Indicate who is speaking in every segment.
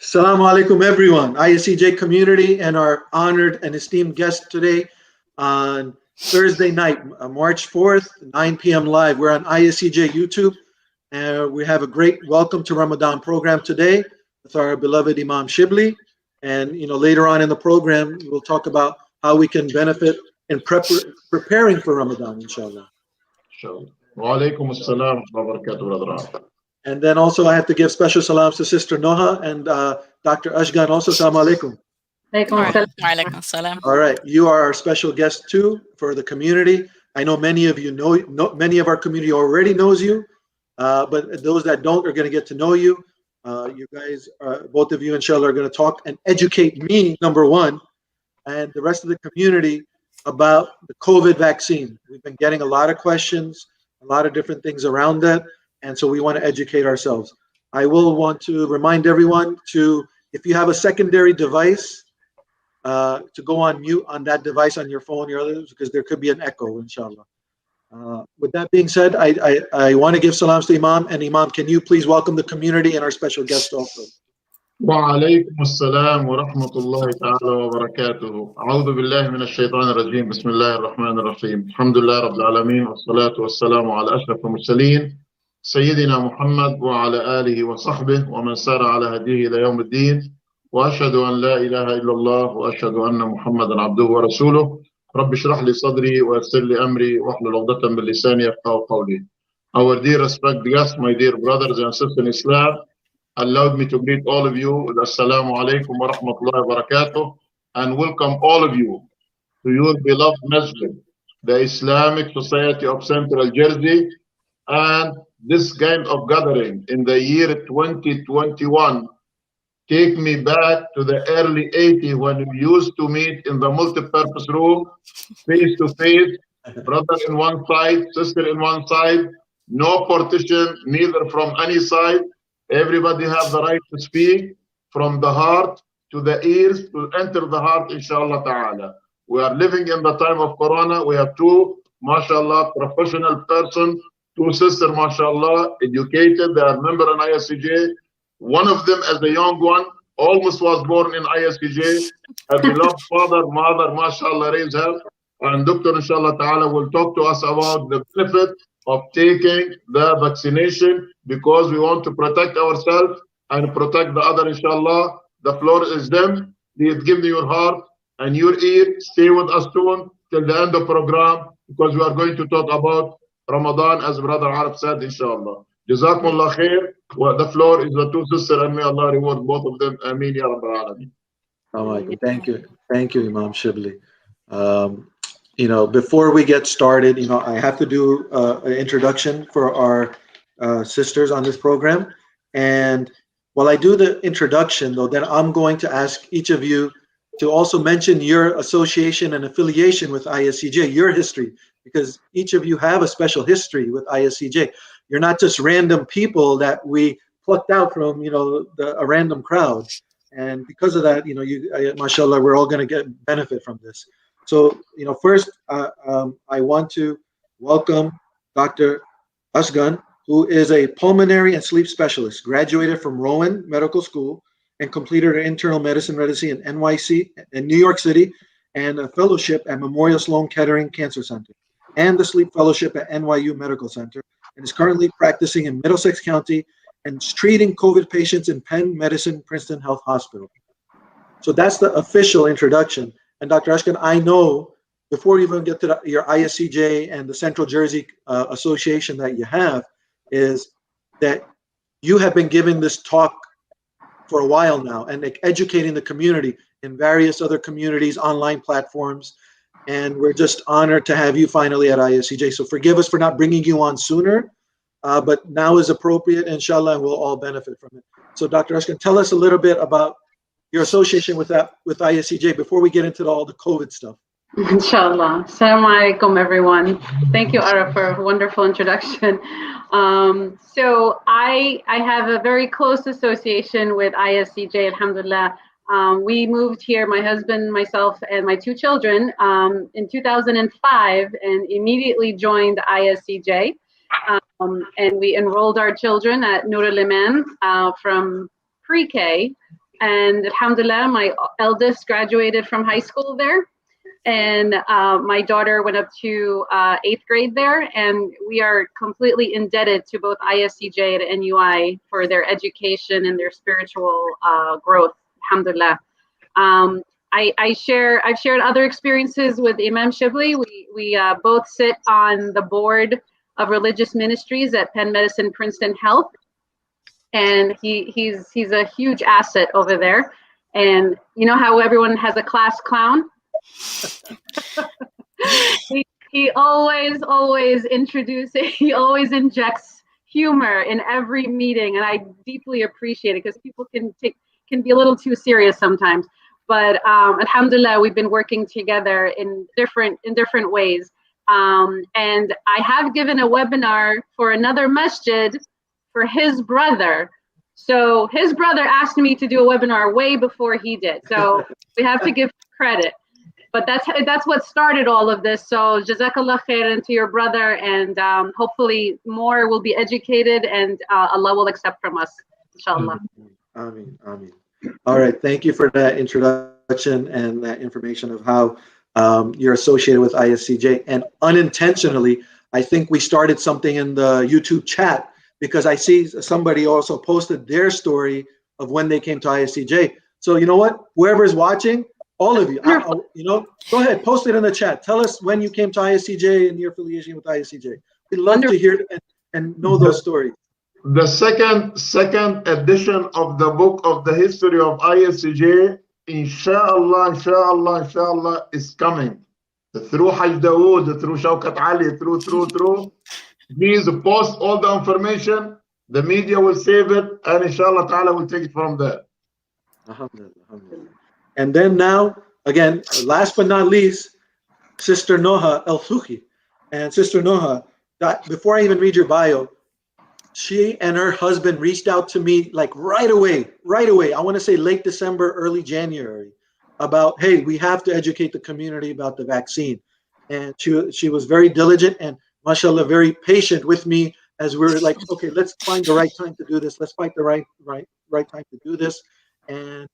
Speaker 1: Assalamu alaikum, everyone. ISCJ community and our honored and esteemed guest today on Thursday night, March 4th, 9 p.m. live. We're on ISCJ YouTube, and we have a great welcome to Ramadan program today with our beloved Imam Chebli. And later on in the program, we'll talk about how we can benefit in preparing for Ramadan, inshallah.
Speaker 2: Wa alaikum assalam wa barakatuh.
Speaker 1: And then also I have to give special salams to Sister Noha and Dr. Ashgan also. Assalamu alaikum.
Speaker 3: Walaikum salam.
Speaker 1: All right, you are our special guest too for the community. I know many of you know many of our community already knows you, but those that don't are going to get to know you. You guys, both of you, inshallah, are going to talk and educate me, number one, and the rest of the community about the COVID vaccine. We've been getting a lot of questions, a lot of different things around that. And so we want to educate ourselves. I will want to remind everyone to, if you have a secondary device, to go on mute on that device on your phone, your others, because there could be an echo, inshallah. With that being said, I want to give salams to Imam. And Imam, can you please welcome the community and our special guest also?
Speaker 2: Wa alaikum assalam wa rahmatullahi ta'ala wa barakatuhu. A'udhu billahi min ash-shaytan ar-rajim. Bismillahir rahmanir rahim. Alhamdulillah rabbil alameen. Wassalatu wassalamu ala ashraf al-mursaleen. سيدنا محمد وعلى آله وصحبه ومن سار على هديه إلى يوم الدين وأشهد أن لا إله إلا الله وأشهد أن محمدا عبده ورسوله رب اشرح لي صدري ويسر لي أمري واحلل عقدة من لساني يفقهوا قولي. Our dear respected guests, my dear brothers and sisters in Islam, allowed me to greet all of you with Assalamu alaikum wa rahmatullahi wa barakatuh and welcome all of you to your beloved masjid, the Islamic Society of Central Jersey, and this kind of gathering in the year 2021 take me back to the early 80s when we used to meet in the multi-purpose room, face to face, brother in one side, sister in one side, no partition, neither from any side. Everybody have the right to speak from the heart to the ears to enter the heart, inshallah ta'ala. We are living in the time of Corona. We have two, mashallah, professional persons, two sisters, mashallah, educated. They are member in ISCJ. One of them, as a young one, almost was born in ISCJ. Her beloved father, mother, mashallah, raised her. And Dr. Inshallah ta'ala will talk to us about the benefit of taking the vaccination because we want to protect ourselves and protect the other, inshallah. The floor is them. Please give me your heart and your ear. Stay with us soon till the end of the program because we are going to talk about Ramadan, as Brother Arab said, inshallah. Jazakumullah khair. Well, the floor is the two sisters, and may Allah reward both of them. Ameen ya Rabbal Alameen.
Speaker 1: Thank you, Imam Chebli. Before we get started, I have to do an introduction for our sisters on this program. And while I do the introduction, though, then I'm going to ask each of you to also mention your association and affiliation with ISCJ, your history, because each of you have a special history with ISCJ. You're not just random people that we plucked out from, a random crowd. And because of that, mashallah, we're all going to get benefit from this. So, first, I want to welcome Dr. Ashgan, who is a pulmonary and sleep specialist, graduated from Rowan Medical School and completed her internal medicine residency in NYC in New York City and a fellowship at Memorial Sloan Kettering Cancer Center and the sleep fellowship at NYU Medical Center, and is currently practicing in Middlesex County and treating COVID patients in Penn Medicine Princeton Health Hospital. So that's the official introduction. And Dr. Ashgan, I know before you even get to your ISCJ and the Central Jersey Association that you have, is that you have been giving this talk for a while now and educating the community in various other communities, online platforms. And we're just honored to have you finally at ISCJ. So forgive us for not bringing you on sooner, but now is appropriate, inshallah, and we'll all benefit from it. So Dr. Ashgan, tell us a little bit about your association with ISCJ before we get into all the COVID stuff.
Speaker 4: Inshallah. Assalamu alaikum, everyone. Thank you, Ara, for a wonderful introduction. So I have a very close association with ISCJ, alhamdulillah. We moved here, my husband, myself, and my two children in 2005 and immediately joined ISCJ. And we enrolled our children at Nur al-Iman from pre-K And alhamdulillah, my eldest graduated from high school there. And my daughter went up to 8th grade there, and we are completely indebted to both ISCJ and NUI for their education and their spiritual growth, alhamdulillah. I've shared other experiences with Imam Chebli. We both sit on the board of religious ministries at Penn Medicine Princeton Health, and he's a huge asset over there. And you know how everyone has a class clown? he always injects humor in every meeting, and I deeply appreciate it because people can be a little too serious sometimes. But alhamdulillah, we've been working together in different ways. And I have given a webinar for another masjid for his brother. So his brother asked me to do a webinar way before he did. So we have to give credit. But that's what started all of this. So jazakallah khairan to your brother, and hopefully more will be educated, and Allah will accept from us, inshallah.
Speaker 1: Ameen, ameen. All right, thank you for that introduction and that information of how you're associated with ISCJ. And unintentionally, I think we started something in the YouTube chat, because I see somebody also posted their story of when they came to ISCJ. So you know what, whoever's watching, all of you, go ahead, post it in the chat. Tell us when you came to ISCJ and your affiliation with ISCJ. We'd love to hear and know those stories.
Speaker 2: The second edition of the book of the history of ISCJ, inshallah, is coming. Through Hajj Dawood, through Shawkat Ali, through. Please post all the information. The media will save it, and inshallah ta'ala will take it from there.
Speaker 1: Alhamdulillah, alhamdulillah. And then now, again, last but not least, Sister Noha Eltoukhy. And Sister Noha, before I even read your bio, she and her husband reached out to me like right away. I want to say late December, early January, about, hey, we have to educate the community about the vaccine. And she was very diligent and, mashallah, very patient with me as we were like, okay, let's find the right time to do this. Let's find the right time to do this. And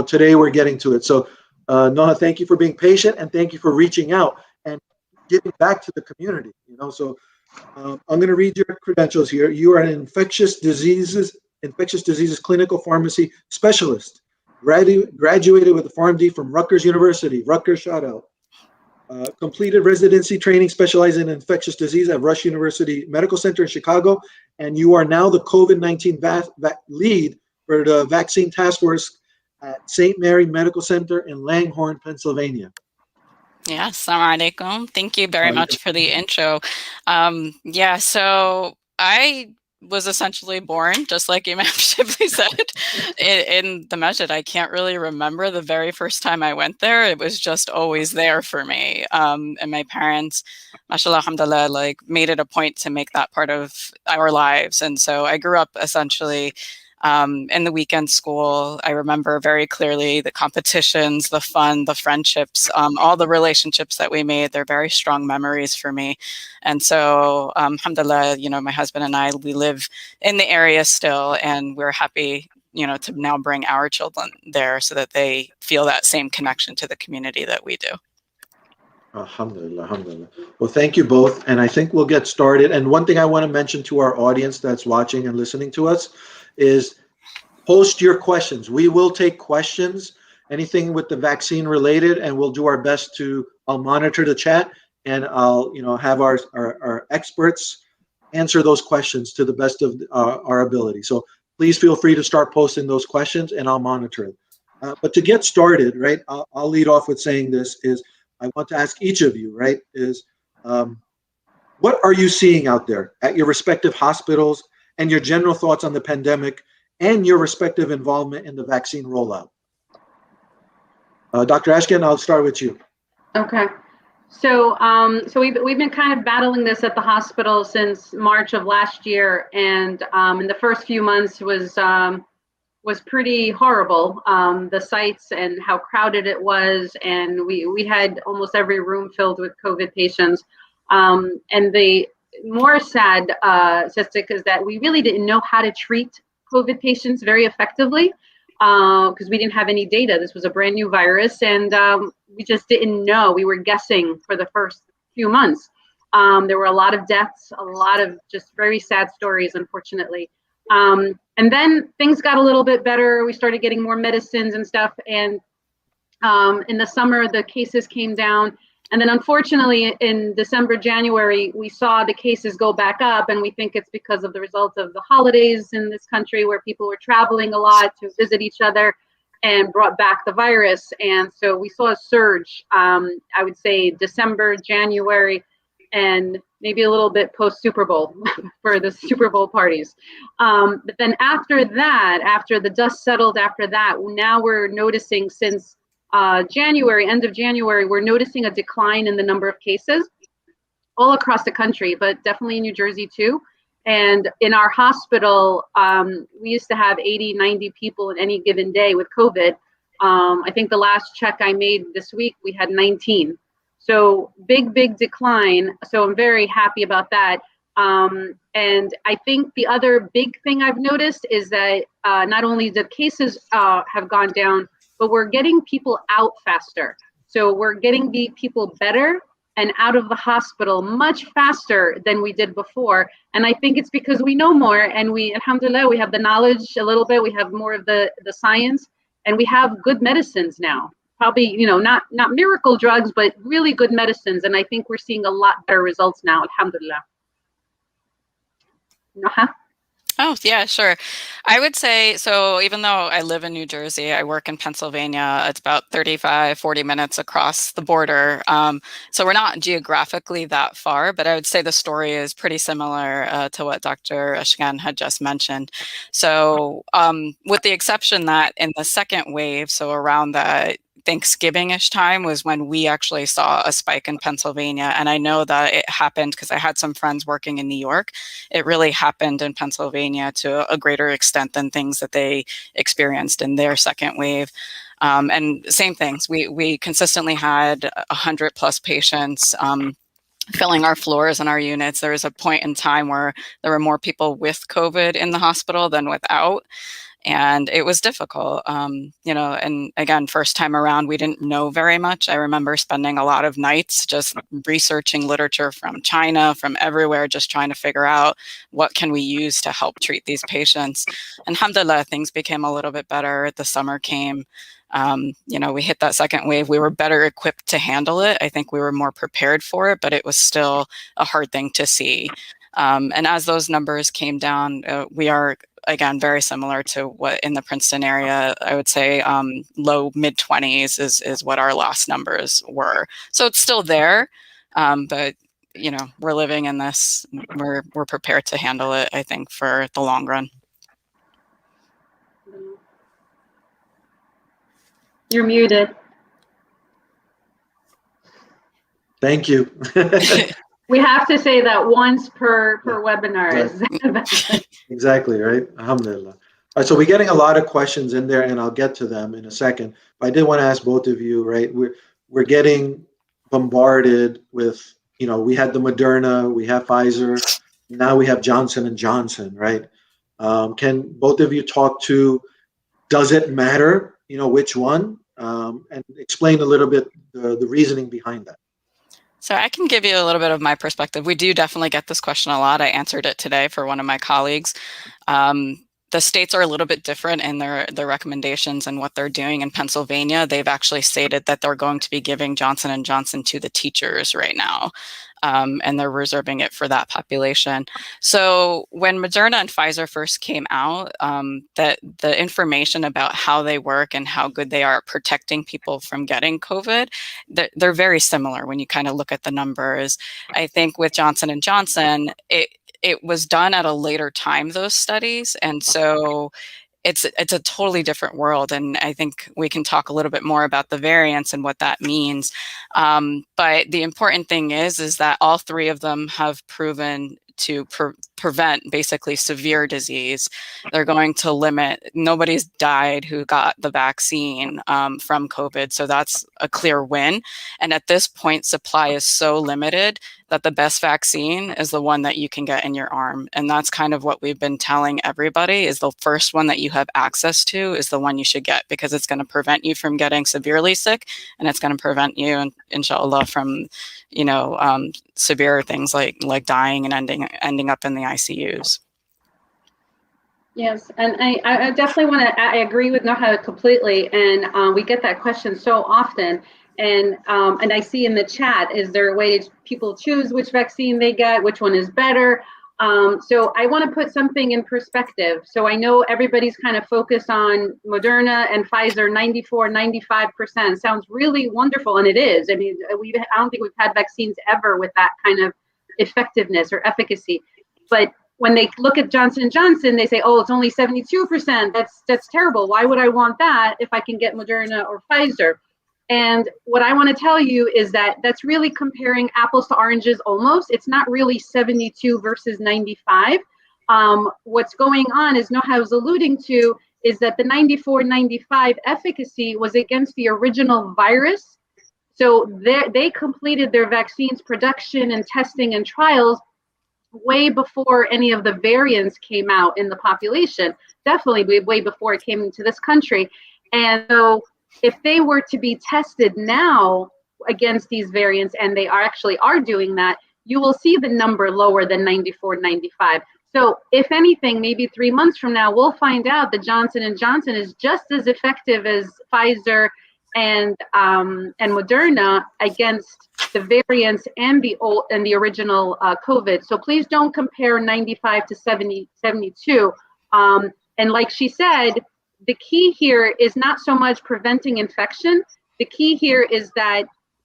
Speaker 1: today we're getting to it. So Noha, thank you for being patient, and thank you for reaching out and giving back to the community. So I'm going to read your credentials here. You are an infectious diseases clinical pharmacy specialist, graduated with a PharmD from Rutgers University. Rutgers, shout out. Completed residency training specializing in infectious disease at Rush University Medical Center in Chicago, and you are now the COVID-19 lead for the vaccine task force at St. Mary Medical Center in Langhorne, Pennsylvania.
Speaker 3: Yeah, assalamu alaikum. Thank you very much for the intro. So I was essentially born, just like Imam Chebli said, in the masjid. I can't really remember the very first time I went there. It was just always there for me. And my parents, mashallah, alhamdulillah, made it a point to make that part of our lives. And so I grew up essentially in the weekend school. I remember very clearly the competitions, the fun, the friendships, all the relationships that we made. They're very strong memories for me. And so, alhamdulillah, my husband and I, we live in the area still, and we're happy, to now bring our children there so that they feel that same connection to the community that we do.
Speaker 1: Alhamdulillah, alhamdulillah. Well, thank you both. And I think we'll get started. And one thing I want to mention to our audience that's watching and listening to us is post your questions. We will take questions, anything with the vaccine related, and we'll do our best I'll monitor the chat, and I'll have our experts answer those questions to the best of our ability. So please feel free to start posting those questions, and I'll monitor it. But to get started, right, I'll lead off with saying this is, I want to ask each of you, right, is what are you seeing out there at your respective hospitals, and your general thoughts on the pandemic and your respective involvement in the vaccine rollout? Dr. Ashgan, I'll start with you.
Speaker 4: Okay. So we've been kind of battling this at the hospital since March of last year, and in the first few months was pretty horrible. The sites and how crowded it was, and we had almost every room filled with COVID patients. And the more sad statistic is that we really didn't know how to treat COVID patients very effectively. because we didn't have any data. This was a brand new virus, and we just didn't know. We were guessing for the first few months. There were a lot of deaths, a lot of just very sad stories, unfortunately. And then things got a little bit better. We started getting more medicines and stuff. And in the summer, the cases came down. And then unfortunately, in December, January, we saw the cases go back up. And we think it's because of the results of the holidays in this country, where people were traveling a lot to visit each other and brought back the virus. And so we saw a surge, I would say December, January, and maybe a little bit post Super Bowl for the Super Bowl parties. But then after that, after the dust settled after that, now we're noticing since January, end of January, we're noticing a decline in the number of cases all across the country, but definitely in New Jersey too. And in our hospital, we used to have 80, 90 people in any given day with COVID. I think the last check I made this week, we had 19. So big decline. So I'm very happy about that. And I think the other big thing I've noticed is that not only the cases have gone down, but we're getting people out faster. So we're getting the people better and out of the hospital much faster than we did before. And I think it's because we know more, and we, alhamdulillah, we have the knowledge a little bit, we have more of the science, and we have good medicines now. Probably, you know, not miracle drugs, but really good medicines. And I think we're seeing a lot better results now, alhamdulillah. Noha?
Speaker 3: Oh, yeah, sure. I would say, so even though I live in New Jersey, I work in Pennsylvania. It's about 35, 40 minutes across the border. So we're not geographically that far, but I would say the story is pretty similar to what Dr. Ashgan had just mentioned. So with the exception that in the second wave, so around the Thanksgiving-ish time was when we actually saw a spike in Pennsylvania. And I know that it happened because I had some friends working in New York. It really happened in Pennsylvania to a greater extent than things that they experienced in their second wave. And same things, we consistently had 100+ patients filling our floors and our units. There was a point in time where there were more people with COVID in the hospital than without. And it was difficult, you know, and again, first time around, we didn't know very much. I remember spending a lot of nights just researching literature from China, from everywhere, just trying to figure out what can we use to help treat these patients. And alhamdulillah, things became a little bit better. The summer came, you know, we hit that second wave. We were better equipped to handle it. I think we were more prepared for it, but it was still a hard thing to see. And as those numbers came down, we are, again, very similar to what in the Princeton area, I would say low mid-20s is what our last numbers were. So it's still there, but you know, we're living in this, we're prepared to handle it, I think, for the long run.
Speaker 4: You're muted.
Speaker 1: Thank you.
Speaker 4: We have to say that once per webinar.
Speaker 1: Right. Exactly, right? Alhamdulillah. All right, so we're getting a lot of questions in there, and I'll get to them in a second. But I did want to ask both of you, right? We're getting bombarded with, you know, we had the Moderna, we have Pfizer, now we have Johnson & Johnson, right? Can both of you talk to, does it matter, you know, which one? And explain a little bit the reasoning behind that.
Speaker 3: So I can give you a little bit of my perspective. We do definitely get this question a lot. I answered it today for one of my colleagues. The states are a little bit different in their recommendations and what they're doing. In Pennsylvania, they've actually stated that they're going to be giving Johnson & Johnson to the teachers right now. And they're reserving it for that population. So when Moderna and Pfizer first came out, that the information about how they work and how good they are at protecting people from getting COVID, they're very similar when you kind of look at the numbers. I think with Johnson & Johnson, it was done at a later time, those studies. And so it's a totally different world. And I think we can talk a little bit more about the variants and what that means. But the important thing is that all three of them have proven to prevent basically severe disease. They're going to limit, nobody's died who got the vaccine from COVID, so that's a clear win. And at this point, supply is so limited that the best vaccine is the one that you can get in your arm. And that's kind of what we've been telling everybody, is the first one that you have access to is the one you should get, because it's going to prevent you from getting severely sick, and it's going to prevent you, inshallah, from, you know, severe things like dying and ending up in the ICUs.
Speaker 4: Yes, and I definitely want to, I agree with Noha completely, and we get that question so often. And I see in the chat, is there a way to people choose which vaccine they get, which one is better? So I want to put something in perspective. So I know everybody's kind of focused on Moderna and Pfizer, 94, 95%. Sounds really wonderful, and it is. I mean, I don't think we've had vaccines ever with that kind of effectiveness or efficacy. But when they look at Johnson & Johnson, they say, oh, it's only 72%. That's terrible. Why would I want that if I can get Moderna or Pfizer? And what I want to tell you is that that's really comparing apples to oranges almost. It's not really 72 versus 95. What's going on, as Noha was alluding to, is that the 94-95 efficacy was against the original virus. So they completed their vaccines production and testing and trials way before any of the variants came out in the population, definitely way before it came into this country. And so if they were to be tested now against these variants, and they actually are doing that, you will see the number lower than 94, 95. So if anything, maybe 3 months from now, we'll find out that Johnson & Johnson is just as effective as Pfizer and Moderna against the variants and the original COVID. So please don't compare 95 to 72. And like she said, the key here is not so much preventing infection. The key here is that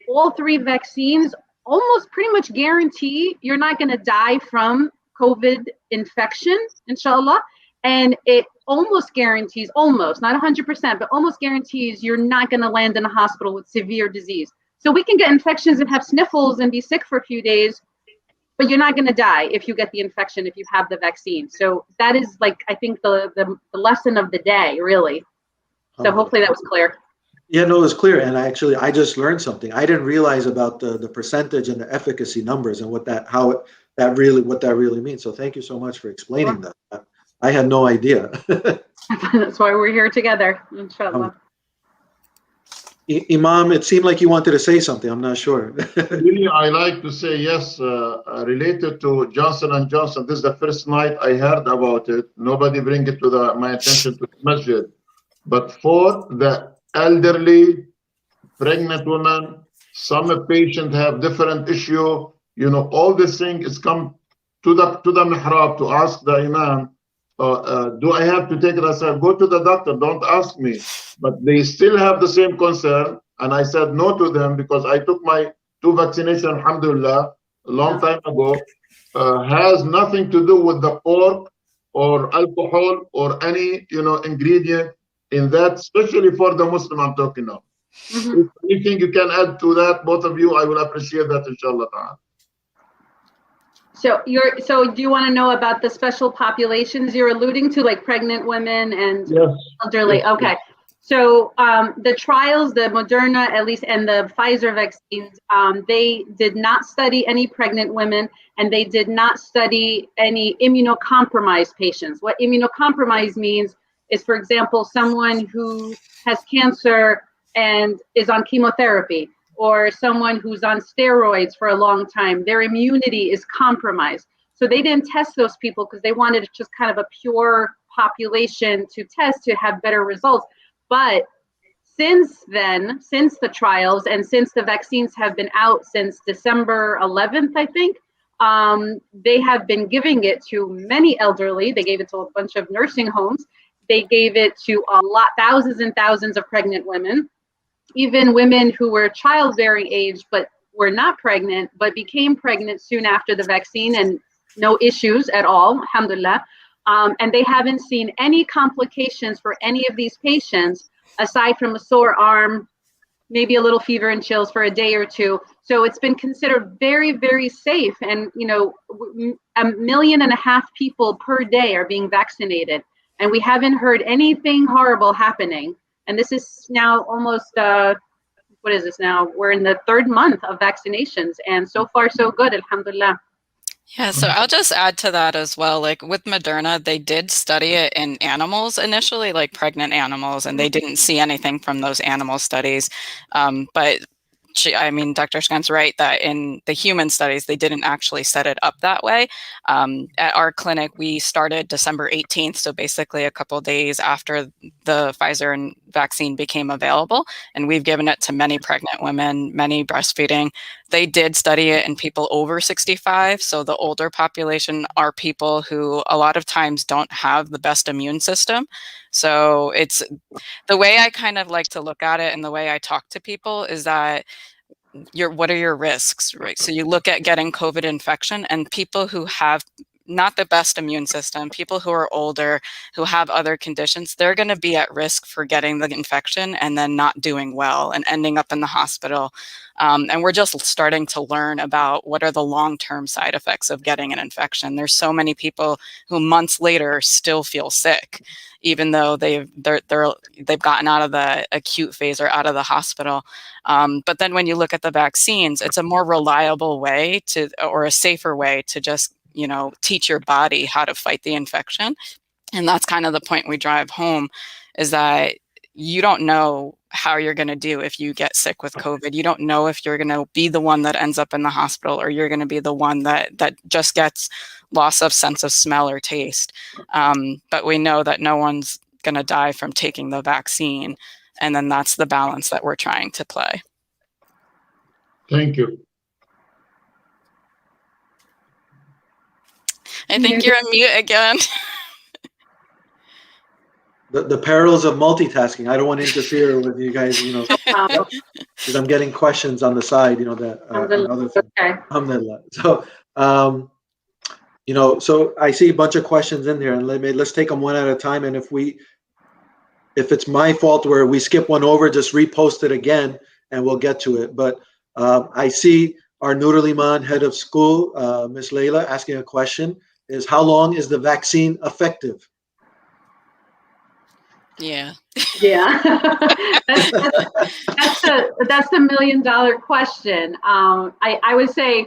Speaker 4: all three vaccines almost pretty much guarantee you're not going to die from COVID infection, inshallah. And it almost guarantees, almost, not 100%, but almost guarantees you're not going to land in a hospital with severe disease. So we can get infections and have sniffles and be sick for a few days, but you're not going to die if you get the infection, if you have the vaccine. So that is, like, I think the lesson of the day, really. So hopefully that was clear.
Speaker 1: Yeah, no, it was clear. And I just learned something. I didn't realize about the percentage and the efficacy numbers and what that really means. So thank you so much for explaining that. I had no idea.
Speaker 4: That's why we're here together, inshallah.
Speaker 1: Imam, it seemed like you wanted to say something. I'm not sure.
Speaker 2: Really, I like to say yes, related to Johnson & Johnson. This is the first night I heard about it. Nobody bring it to my attention to the masjid. But for the elderly, pregnant women, some patients have different issue. You know, all these things come to the mihrab to ask the imam, do I have to take it? I said, go to the doctor, don't ask me. But they still have the same concern. And I said no to them because I took my 2 vaccinations, alhamdulillah, a long time ago. Has nothing to do with the pork or alcohol or any, ingredient in that, especially for the Muslim I'm talking now. If anything you can add to that, both of you, I will appreciate that, inshallah ta'ala.
Speaker 4: So do you want to know about the special populations you're alluding to, like pregnant women and elderly? Yes. Okay. So the trials, the Moderna at least, and the Pfizer vaccines, they did not study any pregnant women, and they did not study any immunocompromised patients. What immunocompromised means is, for example, someone who has cancer and is on chemotherapy, or someone who's on steroids for a long time, their immunity is compromised. So they didn't test those people because they wanted just kind of a pure population to test to have better results. But since then, since the trials and since the vaccines have been out since December 11th, I think, they have been giving it to many elderly. They gave it to a bunch of nursing homes. They gave it to thousands and thousands of pregnant women. Even women who were childbearing age but were not pregnant but became pregnant soon after the vaccine and no issues at all, alhamdulillah. And they haven't seen any complications for any of these patients aside from a sore arm maybe a little fever and chills for a day or two. So it's been considered very, very safe. And, 1.5 million people per day are being vaccinated. And we haven't heard anything horrible happening. And this is now almost, what is this now? We're in the 3rd month of vaccinations. And so far, so good, alhamdulillah.
Speaker 3: Yeah, so I'll just add to that as well. Like with Moderna, they did study it in animals initially, like pregnant animals, and they didn't see anything from those animal studies. But Dr. Ashgan's right that in the human studies, they didn't actually set it up that way. At our clinic, we started December 18th, so basically a couple days after the Pfizer vaccine became available, and we've given it to many pregnant women, many breastfeeding. They did study it in people over 65, so the older population are people who a lot of times don't have the best immune system. So it's the way I kind of like to look at it, and the way I talk to people is that what are your risks, right? So you look at getting COVID infection, and people who have not the best immune system, people who are older, who have other conditions, they're going to be at risk for getting the infection and then not doing well and ending up in the hospital. And we're just starting to learn about what are the long-term side effects of getting an infection. There's so many people who months later still feel sick, even though they've gotten out of the acute phase or out of the hospital. But then when you look at the vaccines, it's a more reliable way or a safer way to just teach your body how to fight the infection. And that's kind of the point we drive home, is that you don't know how you're going to do if you get sick with COVID. You don't know if you're going to be the one that ends up in the hospital, or you're going to be the one that just gets loss of sense of smell or taste. But we know that no one's going to die from taking the vaccine. And then that's the balance that we're trying to play.
Speaker 2: Thank you.
Speaker 3: I think you're on mute again.
Speaker 1: The perils of multitasking. I don't want to interfere with you guys, because I'm getting questions on the side, that other things.
Speaker 4: Okay.
Speaker 1: Alhamdulillah. So, so I see a bunch of questions in there, and let's take them one at a time. And if it's my fault where we skip one over, just repost it again, and we'll get to it. But I see our Nur Iman head of school, Miss Layla, asking a question: is how long is the vaccine effective?
Speaker 3: Yeah.
Speaker 4: Yeah. that's the $1 million question. I would say,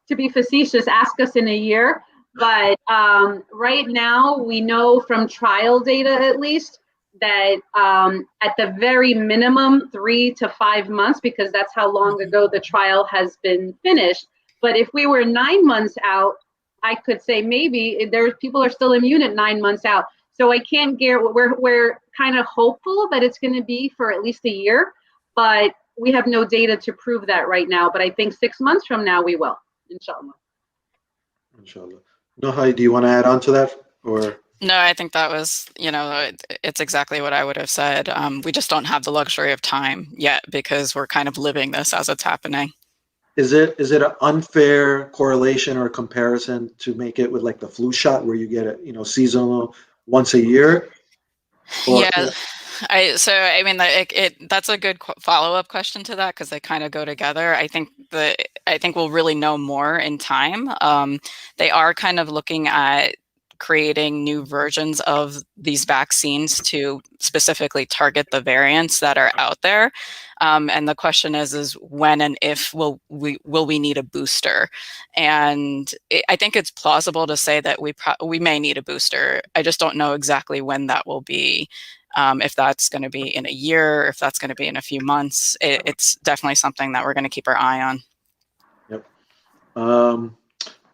Speaker 4: to be facetious, ask us in a year. But right now, we know from trial data, at least, that at the very minimum 3 to 5 months, because that's how long ago the trial has been finished. But if we were 9 months out, I could say maybe people are still immune at 9 months out. So I can't guarantee. We're kind of hopeful that it's going to be for at least a year, but we have no data to prove that right now. But I think 6 months from now we will, inshallah.
Speaker 1: Inshallah. Noha, do you want to add on to that, or?
Speaker 3: No, I think that was, it's exactly what I would have said. We just don't have the luxury of time yet, because we're kind of living this as it's happening.
Speaker 1: Is it an unfair correlation or comparison to make it with like the flu shot, where you get it, seasonal once a year?
Speaker 3: Yeah. That's a good follow-up question to that, because they kind of go together. I think we'll really know more in time. They are kind of looking at creating new versions of these vaccines to specifically target the variants that are out there. And the question is when and if will we need a booster? And I think it's plausible to say that we may need a booster. I just don't know exactly when that will be. If that's going to be in a year, if that's going to be in a few months. It's definitely something that we're going to keep our eye on.
Speaker 1: Yep.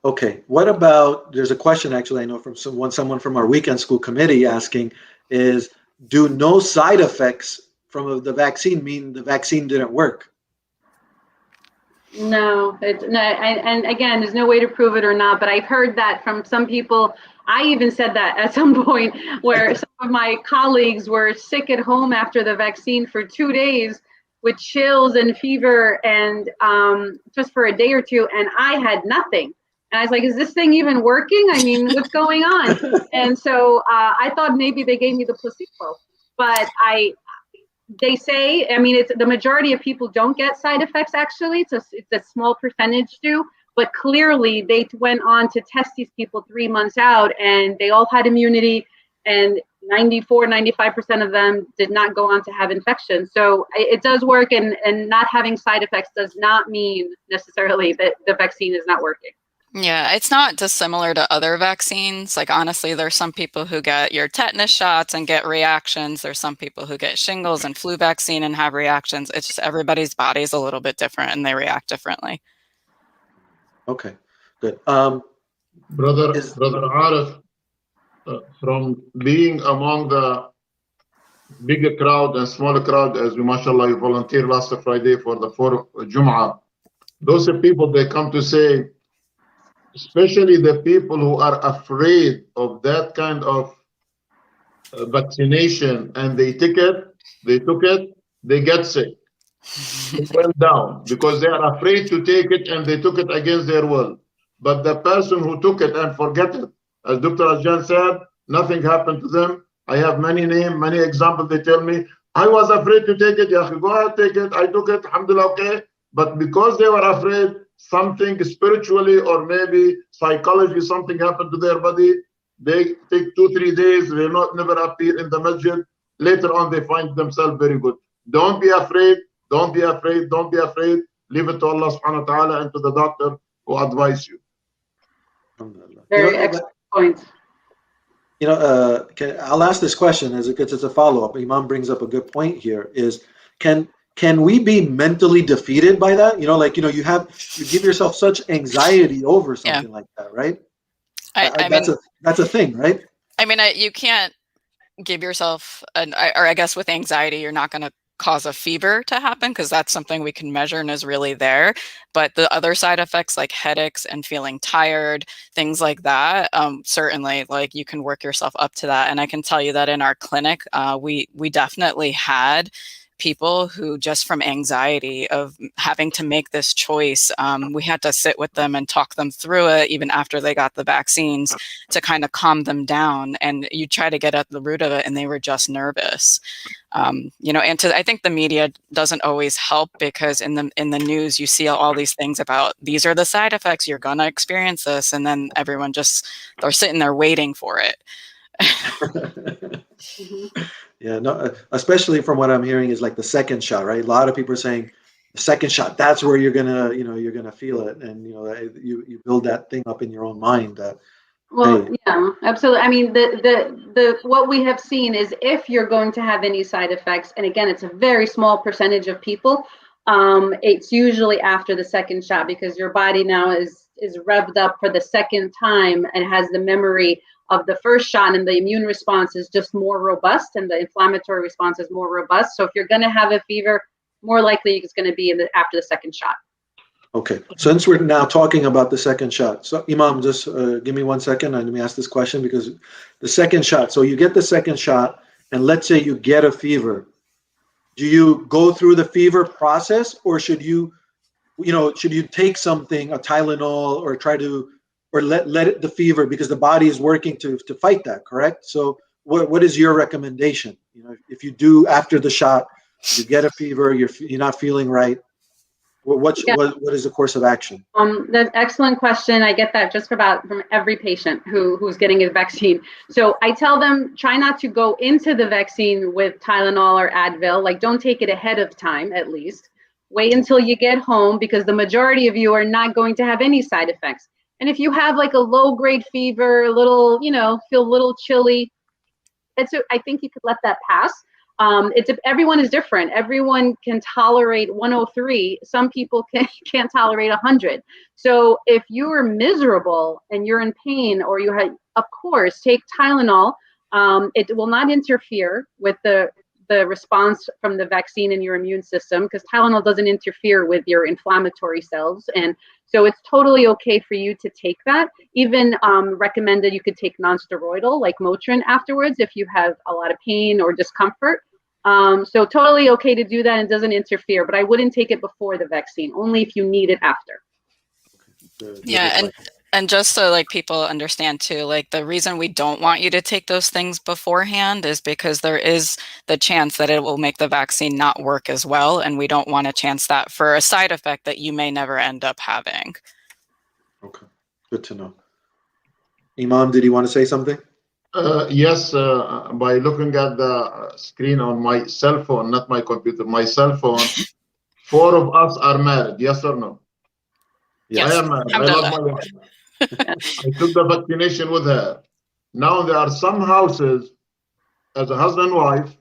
Speaker 1: Okay, what about, there's a question actually I know from someone from our weekend school committee asking is, do no side effects from the vaccine mean the vaccine didn't work?
Speaker 4: No, and again, there's no way to prove it or not, but I've heard that from some people. I even said that at some point, where some of my colleagues were sick at home after the vaccine for 2 days with chills and fever, and just for a day or two, and I had nothing. And I was like, is this thing even working? I mean, what's going on? And so I thought maybe they gave me the placebo, but they say, I mean, it's the majority of people don't get side effects. Actually, it's a small percentage do, but clearly they went on to test these people 3 months out, and they all had immunity, and 95% of them did not go on to have infection. So it does work, and not having side effects does not mean necessarily that the vaccine is not working.
Speaker 3: Yeah, it's not dissimilar to other vaccines. Like, honestly, there's some people who get your tetanus shots and get reactions. There's some people who get shingles and flu vaccine and have reactions. It's just everybody's body is a little bit different and they react differently.
Speaker 1: Okay, good.
Speaker 2: Brother Arif, from being among the bigger crowd and smaller crowd, as we, mashallah, you volunteered last Friday for the 4th Jum'ah, those are people, they come to say, especially the people who are afraid of that kind of vaccination, and they took it, they get sick. It went down because they are afraid to take it, and they took it against their will. But the person who took it and forget it, as Dr. Ashgan said, nothing happened to them. I have many names, many examples. They tell me, I was afraid to take it. Yeah, go ahead, take it. I took it, alhamdulillah, okay. But because they were afraid, something spiritually or maybe psychology, something happened to their body. They take 2-3 days, they never appear in the masjid. Later on, they find themselves very good. Don't be afraid. Don't be afraid. Don't be afraid. Leave it to Allah subhanahu wa ta'ala and to the doctor who advise you.
Speaker 4: Very excellent point.
Speaker 1: I'll ask this question as it's a follow-up. Imam brings up a good point here, is can we be mentally defeated by that? You give yourself such anxiety over something like that, right? That's a thing, right?
Speaker 3: I mean, you can't give yourself or I guess with anxiety, you're not going to cause a fever to happen, because that's something we can measure and is really there. But the other side effects, like headaches and feeling tired, things like that, certainly, like, you can work yourself up to that. And I can tell you that in our clinic, we definitely had people who, just from anxiety of having to make this choice, we had to sit with them and talk them through it, even after they got the vaccines, to kind of calm them down. And you try to get at the root of it, and they were just nervous. And I think the media doesn't always help, because in the news you see all these things about, these are the side effects, you're gonna experience this, and then everyone they're sitting there waiting for it.
Speaker 1: Yeah, no, especially from what I'm hearing is like the second shot, right? A lot of people are saying the second shot, that's where you're gonna feel it, and you build that thing up in your own mind that.
Speaker 4: Well, yeah, absolutely. I mean, the what we have seen is, if you're going to have any side effects, and again, it's a very small percentage of people, it's usually after the second shot, because your body now is revved up for the second time and has the memory of the first shot, and the immune response is just more robust, and the inflammatory response is more robust. So if you're going to have a fever, more likely it's going to be after the second shot.
Speaker 1: Okay, since we're now talking about the second shot, so Imam, just give me 1 second and let me ask this question, because the second shot, so you get the second shot, and let's say you get a fever. Do you go through the fever process, or should you take something, a Tylenol, or try to, or let it, the fever, because the body is working to fight that, correct? So what is your recommendation? If you do, after the shot, you get a fever, you're not feeling right, what is the course of action?
Speaker 4: That's an excellent question. I get that just from every patient who's getting a vaccine. So I tell them, try not to go into the vaccine with Tylenol or Advil. Like, don't take it ahead of time, at least. Wait until you get home, because the majority of you are not going to have any side effects. And if you have like a low-grade fever, a little, feel a little chilly, I think you could let that pass. Everyone is different. Everyone can tolerate 103. Some people can't tolerate 100. So if you are miserable and you're in pain, or of course, take Tylenol. It will not interfere with the response from the vaccine in your immune system, because Tylenol doesn't interfere with your inflammatory cells. And so it's totally okay for you to take that. Even recommended you could take non-steroidal, like Motrin, afterwards if you have a lot of pain or discomfort. So totally okay to do that, and doesn't interfere, but I wouldn't take it before the vaccine, only if you need it after.
Speaker 3: Yeah, And just so like people understand too, like the reason we don't want you to take those things beforehand is because there is the chance that it will make the vaccine not work as well, and we don't want to chance that for a side effect that you may never end up having.
Speaker 1: Okay, good to know. Imam, did you want to say something?
Speaker 2: Yes, by looking at the screen on my cell phone, not my computer, my cell phone, 4 of us are married, yes or no?
Speaker 3: Yes.
Speaker 2: I am married. I love my wife. I took the vaccination with her. Now there are some houses, as a husband and wife,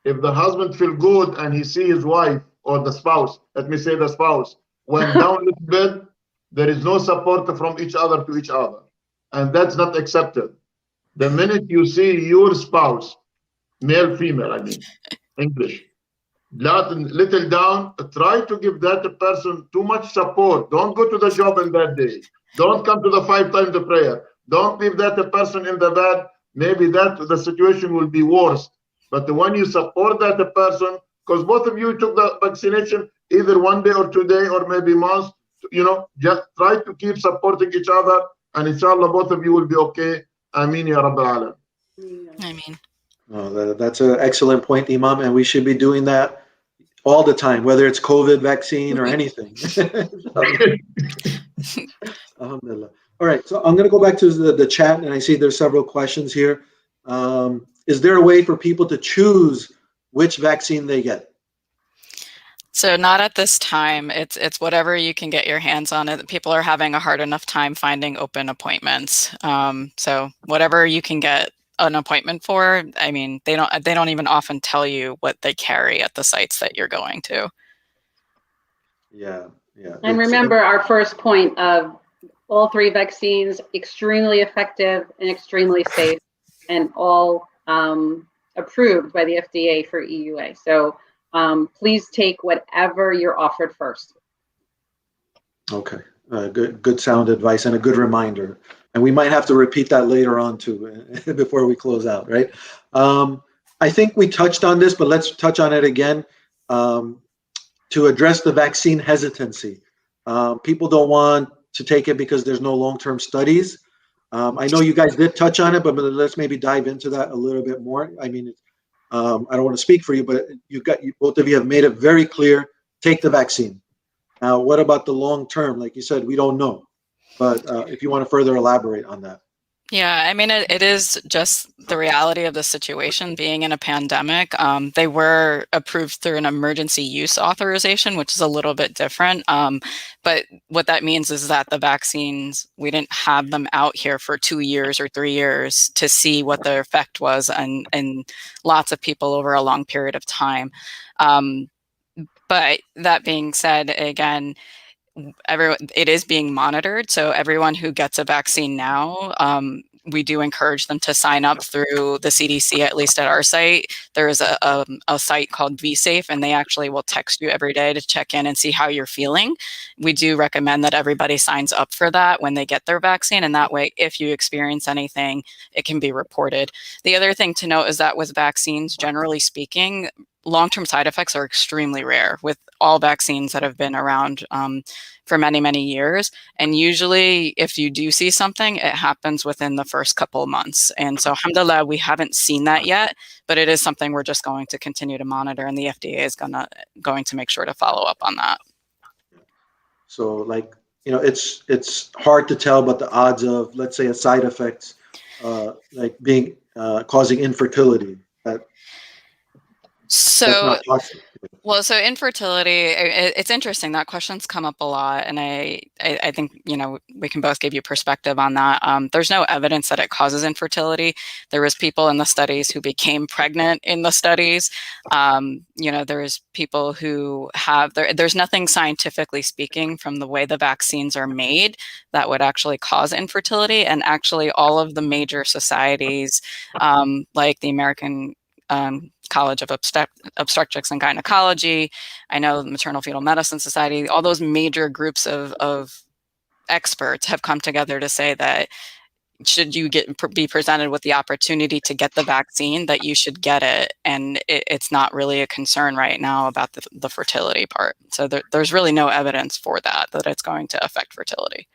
Speaker 2: if the husband feel good and he see his wife or the spouse, let me say the spouse, went down a little bit, there is no support from each other to each other. And that's not accepted. The minute you see your spouse, male, female, I mean, English, little down, try to give that person too much support. Don't go to the job in that day. Don't come to the 5 times the prayer. Don't leave that person in the bed. Maybe that the situation will be worse. But when you support that person, because both of you took the vaccination either 1 day or 2 days or maybe months, just try to keep supporting each other, and inshallah both of you will be okay. Ameen ya Rabbil Alam.
Speaker 3: I mean,
Speaker 1: Oh, that's an excellent point, Imam, and we should be doing that all the time, whether it's COVID vaccine or anything. Alhamdulillah. All right, so I'm going to go back to the chat, and I see there's several questions here. Is there a way for people to choose which vaccine they get?
Speaker 3: so not at this time. It's whatever you can get your hands on. It. People are having a hard enough time finding open appointments. So whatever you can get an appointment for. I mean, they don't even often tell you what they carry at the sites that you're going to.
Speaker 1: Yeah.
Speaker 4: And remember our first point of all 3 vaccines, extremely effective and extremely safe, and all approved by the FDA for EUA. So please take whatever you're offered first.
Speaker 1: Okay, good sound advice and a good reminder. And we might have to repeat that later on too, before we close out, right? I think we touched on this, but let's touch on it again. To address the vaccine hesitancy. People don't want to take it because there's no long-term studies. I know you guys did touch on it, but let's maybe dive into that a little bit more. I mean, I don't want to speak for you, but both of you have made it very clear, take the vaccine. Now, what about the long-term? Like you said, we don't know. But if you want to further elaborate on that.
Speaker 3: Yeah, I mean, it is just the reality of the situation being in a pandemic. They were approved through an emergency use authorization, which is a little bit different. But what that means is that the vaccines, we didn't have them out here for 2 years or 3 years to see what their effect was and lots of people over a long period of time. But that being said, again, it is being monitored. So everyone who gets a vaccine now, we do encourage them to sign up through the CDC, at least at our site. There is a site called VSafe, and they actually will text you every day to check in and see how you're feeling. We do recommend that everybody signs up for that when they get their vaccine. And that way, if you experience anything, it can be reported. The other thing to note is that with vaccines, generally speaking, long-term side effects are extremely rare with all vaccines that have been around for many, many years. And usually if you do see something, it happens within the first couple of months. And so alhamdulillah, we haven't seen that yet, but it is something we're just going to continue to monitor, and the FDA is going to make sure to follow up on that.
Speaker 1: So like, it's hard to tell, but the odds of, let's say, a side effect like being causing infertility,
Speaker 3: so infertility, it's interesting. That question's come up a lot, and I think we can both give you perspective on that. There's no evidence that it causes infertility. There was people in the studies who became pregnant in the studies. There's people who there's nothing scientifically speaking from the way the vaccines are made that would actually cause infertility. And actually all of the major societies, like the American College of Obstetrics and Gynecology, I know the Maternal Fetal Medicine Society, all those major groups of experts have come together to say that should you be presented with the opportunity to get the vaccine, that you should get it. And it's not really a concern right now about the fertility part. So there's really no evidence for that it's going to affect fertility.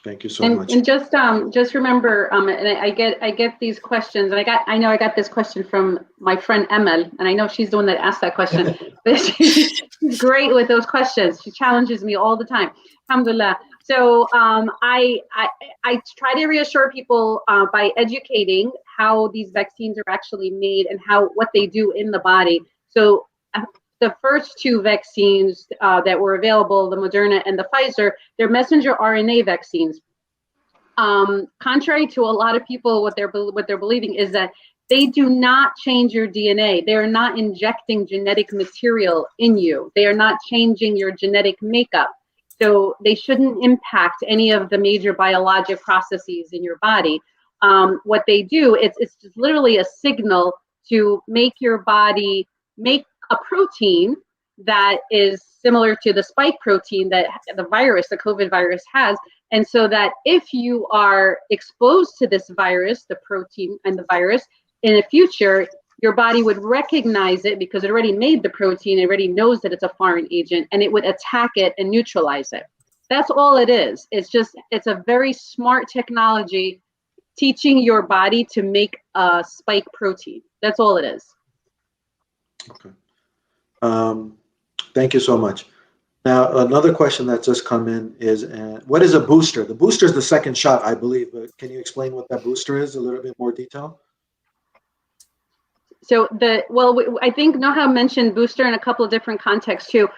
Speaker 1: Thank you so much.
Speaker 4: And just remember, and I get these questions, and I know I got this question from my friend Emel, and I know she's the one that asked that question. But she's great with those questions. She challenges me all the time. Alhamdulillah. So I try to reassure people by educating how these vaccines are actually made and what they do in the body. So the first two vaccines that were available, the Moderna and the Pfizer, they're messenger RNA vaccines. Contrary to a lot of people, what they're believing is that they do not change your DNA. They are not injecting genetic material in you. They are not changing your genetic makeup. So they shouldn't impact any of the major biologic processes in your body. What they do, it's just literally a signal to make your body make a protein that is similar to the spike protein that the COVID virus has. And so that if you are exposed to this virus, the protein and the virus, in the future, your body would recognize it because it already made the protein, it already knows that it's a foreign agent, and it would attack it and neutralize it. That's all it is. It's a very smart technology teaching your body to make a spike protein. That's all it is.
Speaker 1: Okay. Thank you so much. Now, another question that's just come in is, what is a booster? The booster is the second shot, I believe, but can you explain what that booster is, a little bit more detail?
Speaker 4: So I think Noha mentioned booster in a couple of different contexts too.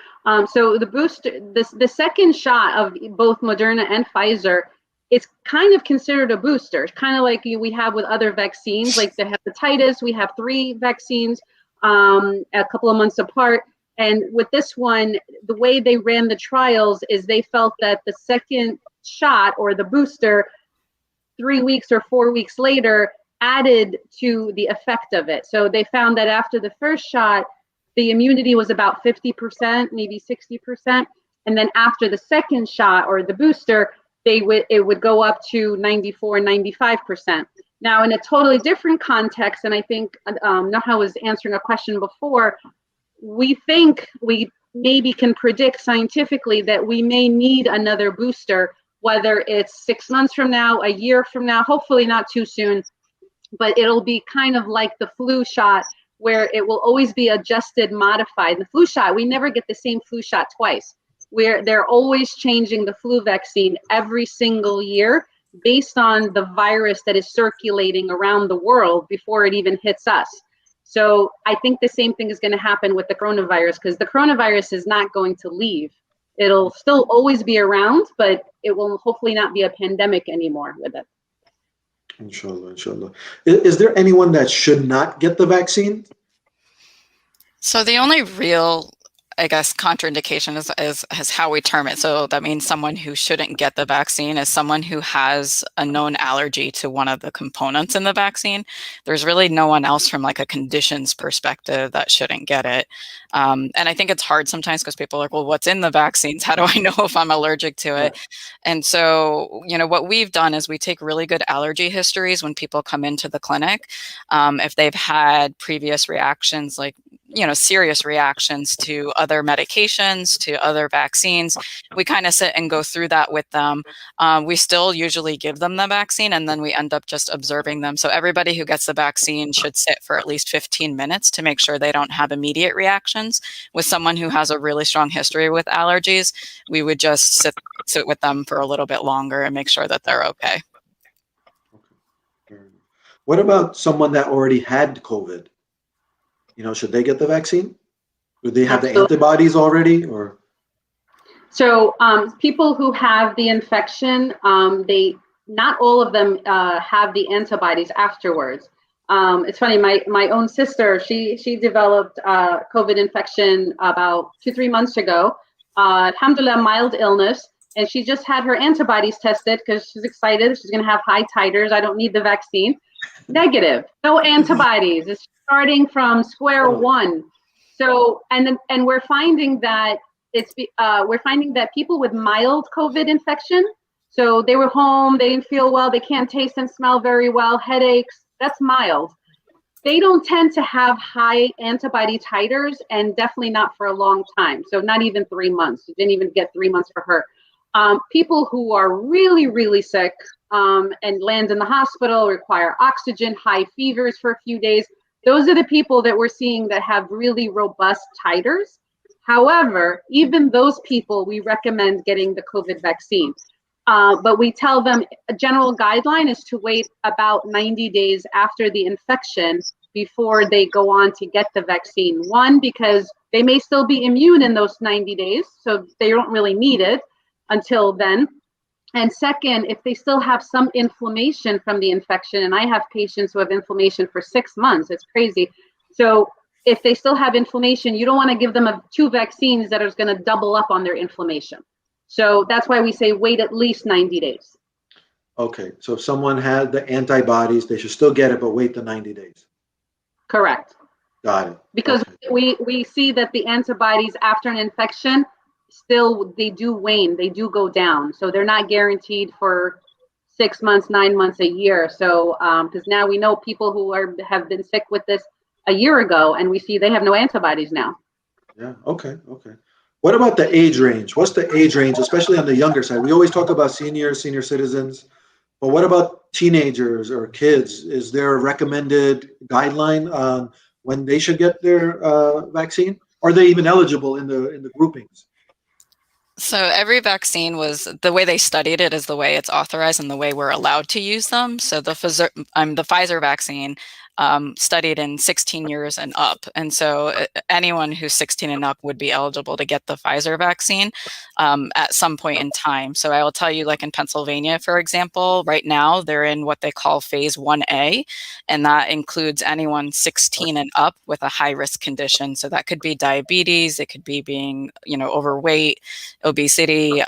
Speaker 4: So the booster, the second shot of both Moderna and Pfizer, it's kind of considered a booster, kind of like we have with other vaccines, like the hepatitis. We have 3 vaccines, a couple of months apart. And with this one, the way they ran the trials is they felt that the second shot or the booster 3 weeks or 4 weeks later added to the effect of it. So they found that after the first shot, the immunity was about 50%, maybe 60%. And then after the second shot or the booster, it would go up to 94, 95%. Now, in a totally different context, and I think Noha was answering a question before, we think we maybe can predict scientifically that we may need another booster, whether it's 6 months from now, a year from now, hopefully not too soon, but it'll be kind of like the flu shot where it will always be adjusted, modified. The flu shot, we never get the same flu shot twice, where they're always changing the flu vaccine every single year based on the virus that is circulating around the world before it even hits us. So I think the same thing is going to happen with the coronavirus, because the coronavirus is not going to leave. It'll still always be around, but it will hopefully not be a pandemic anymore with it.
Speaker 1: Inshallah, inshallah. Is there anyone that should not get the vaccine?
Speaker 3: So the only real, I guess, contraindication is how we term it. So that means someone who shouldn't get the vaccine is someone who has a known allergy to one of the components in the vaccine. There's really no one else from like a conditions perspective that shouldn't get it. And I think it's hard sometimes because people are like, well, what's in the vaccines? How do I know if I'm allergic to it? And so, what we've done is we take really good allergy histories when people come into the clinic. If they've had previous reactions, like, serious reactions to other medications, to other vaccines, we kind of sit and go through that with them. We still usually give them the vaccine, and then we end up just observing them. So everybody who gets the vaccine should sit for at least 15 minutes to make sure they don't have immediate reactions. With someone who has a really strong history with allergies, we would just sit with them for a little bit longer and make sure that they're okay.
Speaker 1: What about someone that already had COVID? Should they get the vaccine? Do they have the antibodies already, or? So
Speaker 4: people who have the infection, not all of them have the antibodies afterwards. It's funny, my own sister, she developed COVID infection about 2-3 months ago. Alhamdulillah, mild illness, and she just had her antibodies tested because she's excited. She's going to have high titers. I don't need the vaccine. Negative, no antibodies. It's starting from square one. So, and we're finding that people with mild COVID infection, so they were home, they didn't feel well, they can't taste and smell very well, headaches, that's mild. They don't tend to have high antibody titers, and definitely not for a long time. So not even 3 months. It didn't even get 3 months for her. People who are really, really sick and land in the hospital, require oxygen, high fevers for a few days, those are the people that we're seeing that have really robust titers. However, even those people, we recommend getting the COVID vaccine. But we tell them a general guideline is to wait about 90 days after the infection before they go on to get the vaccine. One, because they may still be immune in those 90 days, so they don't really need it until then. And second, if they still have some inflammation from the infection, and I have patients who have inflammation for 6 months, it's crazy. So if they still have inflammation, you don't want to give them two vaccines that are going to double up on their inflammation. So that's why we say wait at least 90 days.
Speaker 1: Okay, so if someone had the antibodies, they should still get it, but wait the 90 days.
Speaker 4: Correct.
Speaker 1: Got it.
Speaker 4: Because
Speaker 1: okay.
Speaker 4: we see that the antibodies after an infection, still they do wane, they do go down. So they're not guaranteed for 6 months, 9 months, a year. So because now we know people who have been sick with this a year ago, and we see they have no antibodies now.
Speaker 1: Yeah, okay. What about the age range? What's the age range, especially on the younger side? We always talk about senior citizens, but what about teenagers or kids? Is there a recommended guideline on when they should get their vaccine? Are they even eligible in the groupings?
Speaker 3: So every vaccine was, the way they studied it is the way it's authorized and the way we're allowed to use them. So the Pfizer vaccine studied in 16 years and up. And so anyone who's 16 and up would be eligible to get the Pfizer vaccine at some point in time. So I will tell you, like in Pennsylvania, for example, right now they're in what they call phase 1A, and that includes anyone 16 and up with a high risk condition. So that could be diabetes, it could be being, overweight, obesity,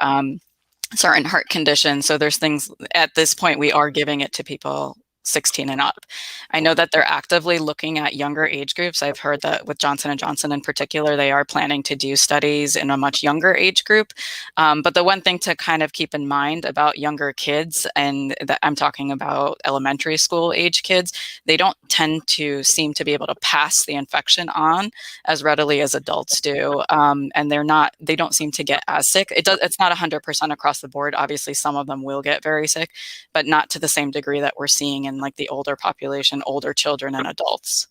Speaker 3: certain heart conditions. So there's things at this point we are giving it to people 16 and up. I know that they're actively looking at younger age groups. I've heard that with Johnson & Johnson in particular, they are planning to do studies in a much younger age group. But the one thing to kind of keep in mind about younger kids, and that I'm talking about elementary school age kids, they don't tend to seem to be able to pass the infection on as readily as adults do. And they don't seem to get as sick. It's not 100% across the board. Obviously, some of them will get very sick, but not to the same degree that we're seeing in like the older population, older children and adults.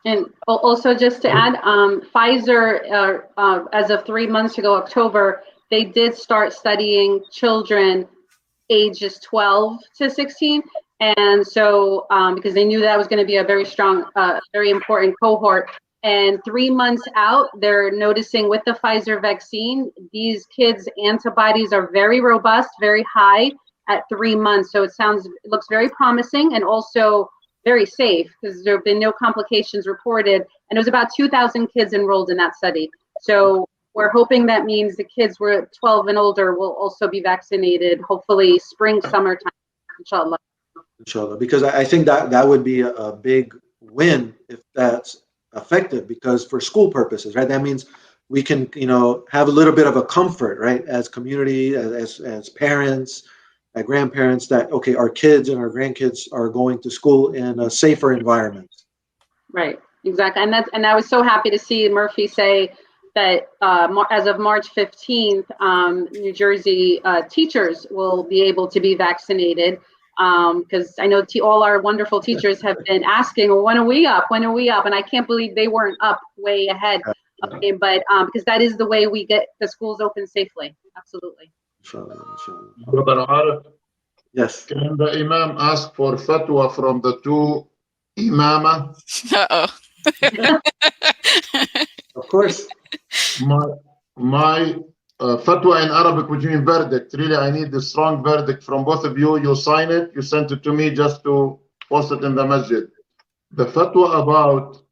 Speaker 4: And also just to add, Pfizer, as of 3 months ago, October, they did start studying children ages 12 to 16. And so, because they knew that was going to be a very strong, very important cohort. And 3 months out, they're noticing with the Pfizer vaccine, these kids' antibodies are very robust, very high at 3 months. So it looks very promising and also very safe because there have been no complications reported. And it was about 2,000 kids enrolled in that study. So we're hoping that means the kids who are 12 and older will also be vaccinated, hopefully spring, summertime, inshallah.
Speaker 1: Inshallah, because I think that would be a big win if that's effective, because for school purposes, right? That means we can, have a little bit of a comfort, right? As community, as parents, grandparents, that, okay, our kids and our grandkids are going to school in a safer environment.
Speaker 4: Right, exactly. And I was so happy to see Murphy say that as of March 15th, New Jersey teachers will be able to be vaccinated. Because I know all our wonderful teachers have been asking, well, when are we up? When are we up? And I can't believe they weren't up way ahead. Okay, but because that is the way we get the schools open safely. Absolutely.
Speaker 2: Brother Arif,
Speaker 1: yes.
Speaker 2: Can the Imam ask for fatwa from the two Imama?
Speaker 1: Of course.
Speaker 2: My fatwa in Arabic, which means verdict. Really, I need the strong verdict from both of you. You sign it, you send it to me just to post it in the masjid. The fatwa about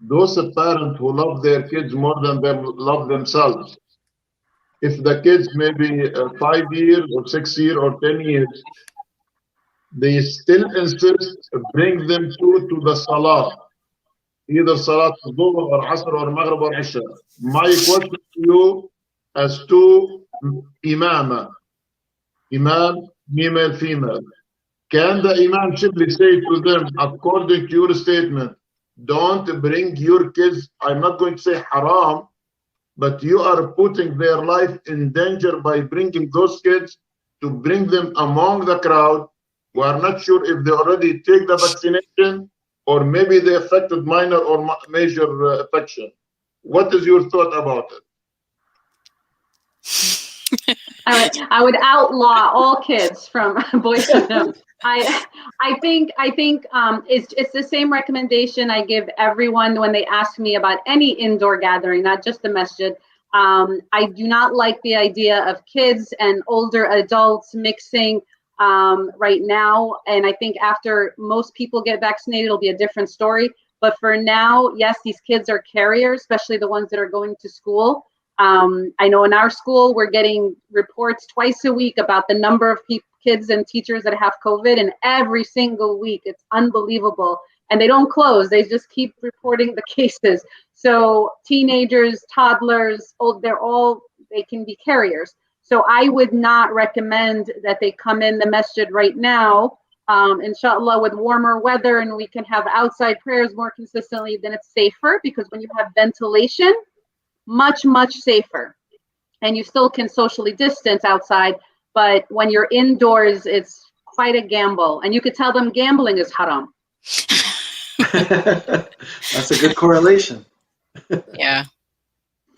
Speaker 2: those parents who love their kids more than they love themselves. If the kids maybe 5 years or 6 years or 10 years, they still insist bring them to the salah, either salat dhuhr or asr or maghrib or isha. My question to you, as two imam, male, female, can the Imam Chebli say to them, according to your statement, don't bring your kids, I'm not going to say haram, but you are putting their life in danger by bringing those kids to bring them among the crowd. We are not sure if they already take the vaccination or maybe they affected minor or major affection. What is your thought about it?
Speaker 4: I would outlaw all kids from boys to them. I think it's the same recommendation I give everyone when they ask me about any indoor gathering, not just the masjid. I do not like the idea of kids and older adults mixing right now. And I think after most people get vaccinated, it'll be a different story. But for now, yes, these kids are carriers, especially the ones that are going to school. I know in our school, we're getting reports twice a week about the number of kids and teachers that have COVID, and every single week, it's unbelievable. And they don't close, they just keep reporting the cases. So teenagers, toddlers, they can be carriers. So I would not recommend that they come in the masjid right now. Inshallah, with warmer weather and we can have outside prayers more consistently, then it's safer, because when you have ventilation, much safer, and you still can socially distance outside, but when you're indoors, it's quite a gamble. And you could tell them gambling is haram.
Speaker 1: That's a good correlation.
Speaker 3: Yeah.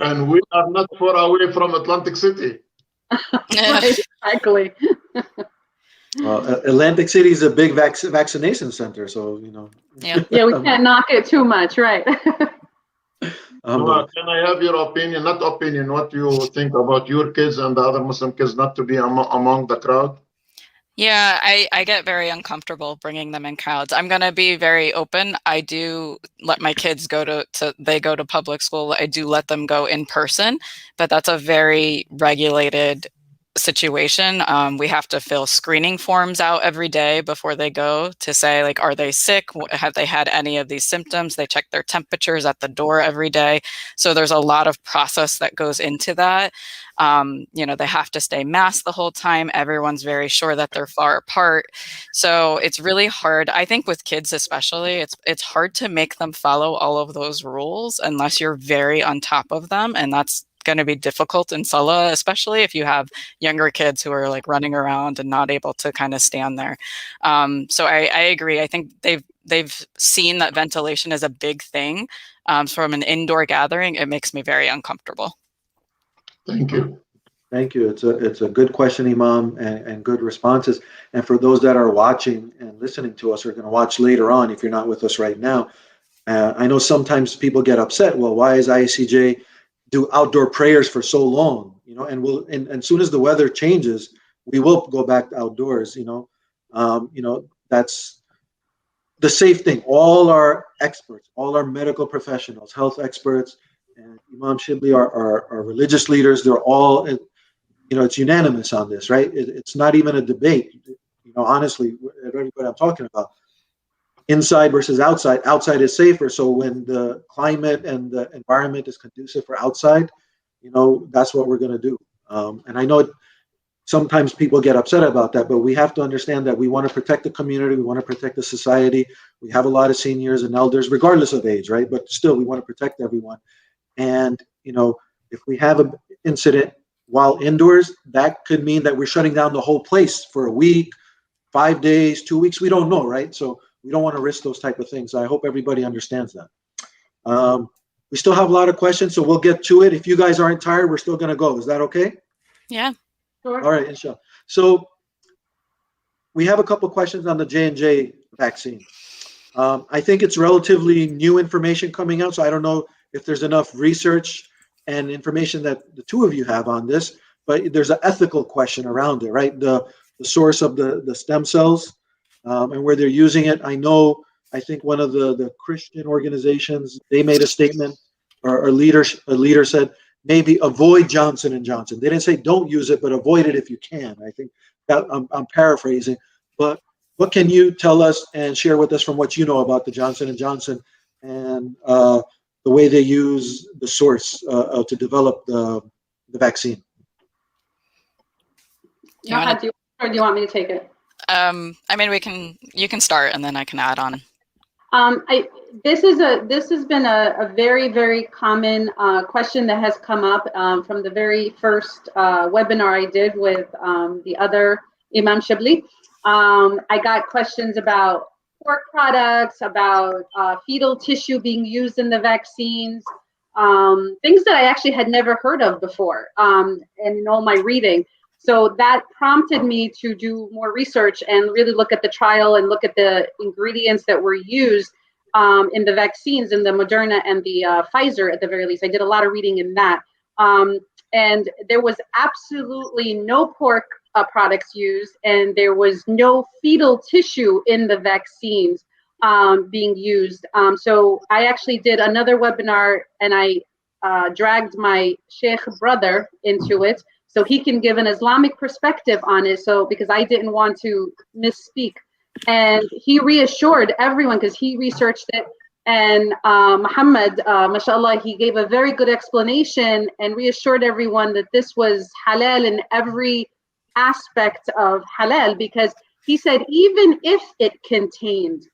Speaker 2: And we are not far away from Atlantic City.
Speaker 4: Right, exactly.
Speaker 1: Well, Atlantic City is a big vaccination center, so
Speaker 3: Yeah.
Speaker 4: Yeah, we can't knock it too much, right?
Speaker 2: Noha, can I have your opinion? Not opinion, what you think about your kids and the other Muslim kids not to be among the crowd?
Speaker 3: Yeah, I get very uncomfortable bringing them in crowds. I'm going to be very open. I do let my kids go to public school. I do let them go in person, but that's a very regulated situation. We have to fill screening forms out every day before they go to say, like, are they sick? Have they had any of these symptoms? They check their temperatures at the door every day. So there's a lot of process that goes into that. They have to stay masked the whole time. Everyone's very sure that they're far apart. So it's really hard. I think with kids especially, it's hard to make them follow all of those rules unless you're very on top of them. And that's going to be difficult in Salah, especially if you have younger kids who are like running around and not able to kind of stand there. So I agree. I think they've seen that ventilation is a big thing. From an indoor gathering, it makes me very uncomfortable.
Speaker 2: Thank you.
Speaker 1: Thank you. It's a good question, Imam, and good responses. And for those that are watching and listening to us, or going to watch later on, if you're not with us right now, I know sometimes people get upset. Well, why is ISCJ do outdoor prayers for so long? And as soon as the weather changes, we will go back outdoors. That's the safe thing. All our experts, all our medical professionals, health experts, and Imam Chebli, our religious leaders, they're all, it's unanimous on this, right? It's not even a debate. Honestly, everybody I'm talking about, inside versus outside is safer. So when the climate and the environment is conducive for outside, that's what we're going to do. And I know sometimes people get upset about that, but we have to understand that we want to protect the community. We want to protect the society. We have a lot of seniors and elders, regardless of age, right? But still, we want to protect everyone. And, if we have an incident while indoors, that could mean that we're shutting down the whole place for a week, 5 days, 2 weeks. We don't know, right? So we don't want to risk those type of things. I hope everybody understands that. We still have a lot of questions, so we'll get to it. If you guys aren't tired, we're still going to go. Is that okay?
Speaker 3: Yeah.
Speaker 4: Sure.
Speaker 1: All right, inshallah. So we have a couple questions on the J&J vaccine. I think it's relatively new information coming out, so I don't know if there's enough research and information that the two of you have on this, but there's an ethical question around it, right? The source of the stem cells and where they're using it. I think one of the Christian organizations, they made a statement, or a leader said, maybe avoid Johnson & Johnson. They didn't say don't use it, but avoid it if you can. I think that I'm paraphrasing, but what can you tell us and share with us from what you know about the Johnson & Johnson and the way they use the source to develop the vaccine?
Speaker 4: Noha, do you want me to take it?
Speaker 3: You can start and then I can add on.
Speaker 4: This has been a very, very common question that has come up from the very first webinar I did with the other Imam Chebli. I got questions about pork products, about fetal tissue being used in the vaccines, things that I actually had never heard of before, and in all my reading. So that prompted me to do more research and really look at the trial and look at the ingredients that were used in the vaccines, in the Moderna and the Pfizer at the very least. I did a lot of reading in that. And there was absolutely no pork products used, and there was no fetal tissue in the vaccines being used. So I actually did another webinar, and I dragged my Sheikh brother into it, so he can give an Islamic perspective on it. So because I didn't want to misspeak, and he reassured everyone because he researched it. And Muhammad, mashallah, he gave a very good explanation and reassured everyone that this was halal in every aspect of halal, because he said even if it contained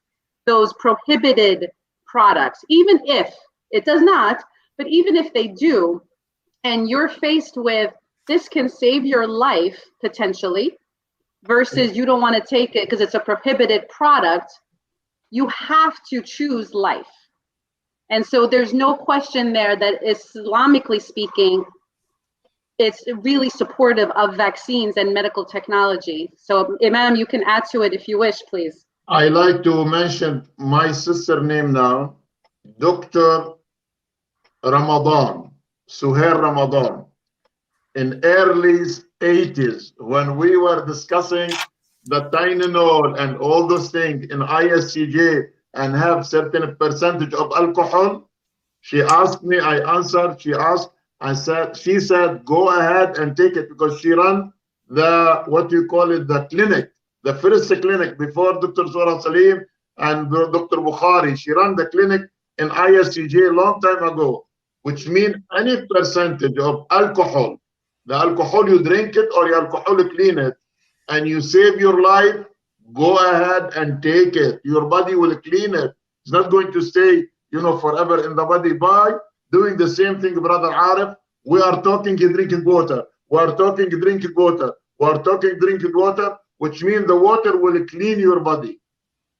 Speaker 4: those prohibited products, even if it does not, but even if they do, and you're faced with this can save your life potentially, versus you don't want to take it because it's a prohibited product, you have to choose life. And so there's no question there that Islamically speaking, it's really supportive of vaccines and medical technology. So Imam, you can add to it if you wish, please.
Speaker 2: I like to mention my sister name now, Dr. Ramadan, Suhair Ramadan. In early 80s, when we were discussing the Tylenol and all those things in ISCJ and have certain percentage of alcohol, she asked me, I answered, she asked, I said, she said, go ahead and take it, because she ran the, what you call it, the clinic, the first clinic before Dr. Zora Salim and Dr. Bukhari. She ran the clinic in ISCJ a long time ago, which means any percentage of alcohol, the alcohol you drink it or you alcohol clean it, and you save your life, go ahead and take it. Your body will clean it. It's not going to stay, forever in the body. By doing the same thing, Brother Arif, we are talking drinking water. We are talking drinking water. We are talking drinking water, which means the water will clean your body.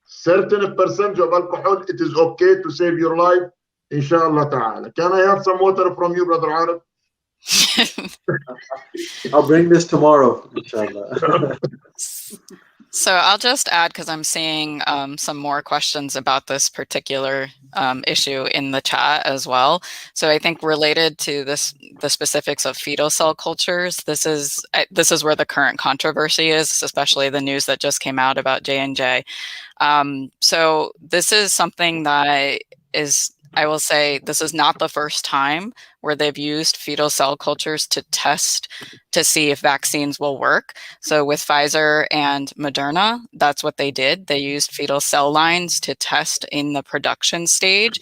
Speaker 2: Certain percentage of alcohol, it is okay to save your life, inshallah ta'ala. Can I have some water from you, Brother Arif?
Speaker 1: I'll bring this tomorrow, inshallah.
Speaker 3: So I'll just add, because I'm seeing some more questions about this particular issue in the chat as well. So I think related to this, the specifics of fetal cell cultures, this is where the current controversy is, especially the news that just came out about J&J. So this is something that is, I will say, this is not the first time where they've used fetal cell cultures to test to see if vaccines will work. So with Pfizer and Moderna, that's what they did. They used fetal cell lines to test in the production stage,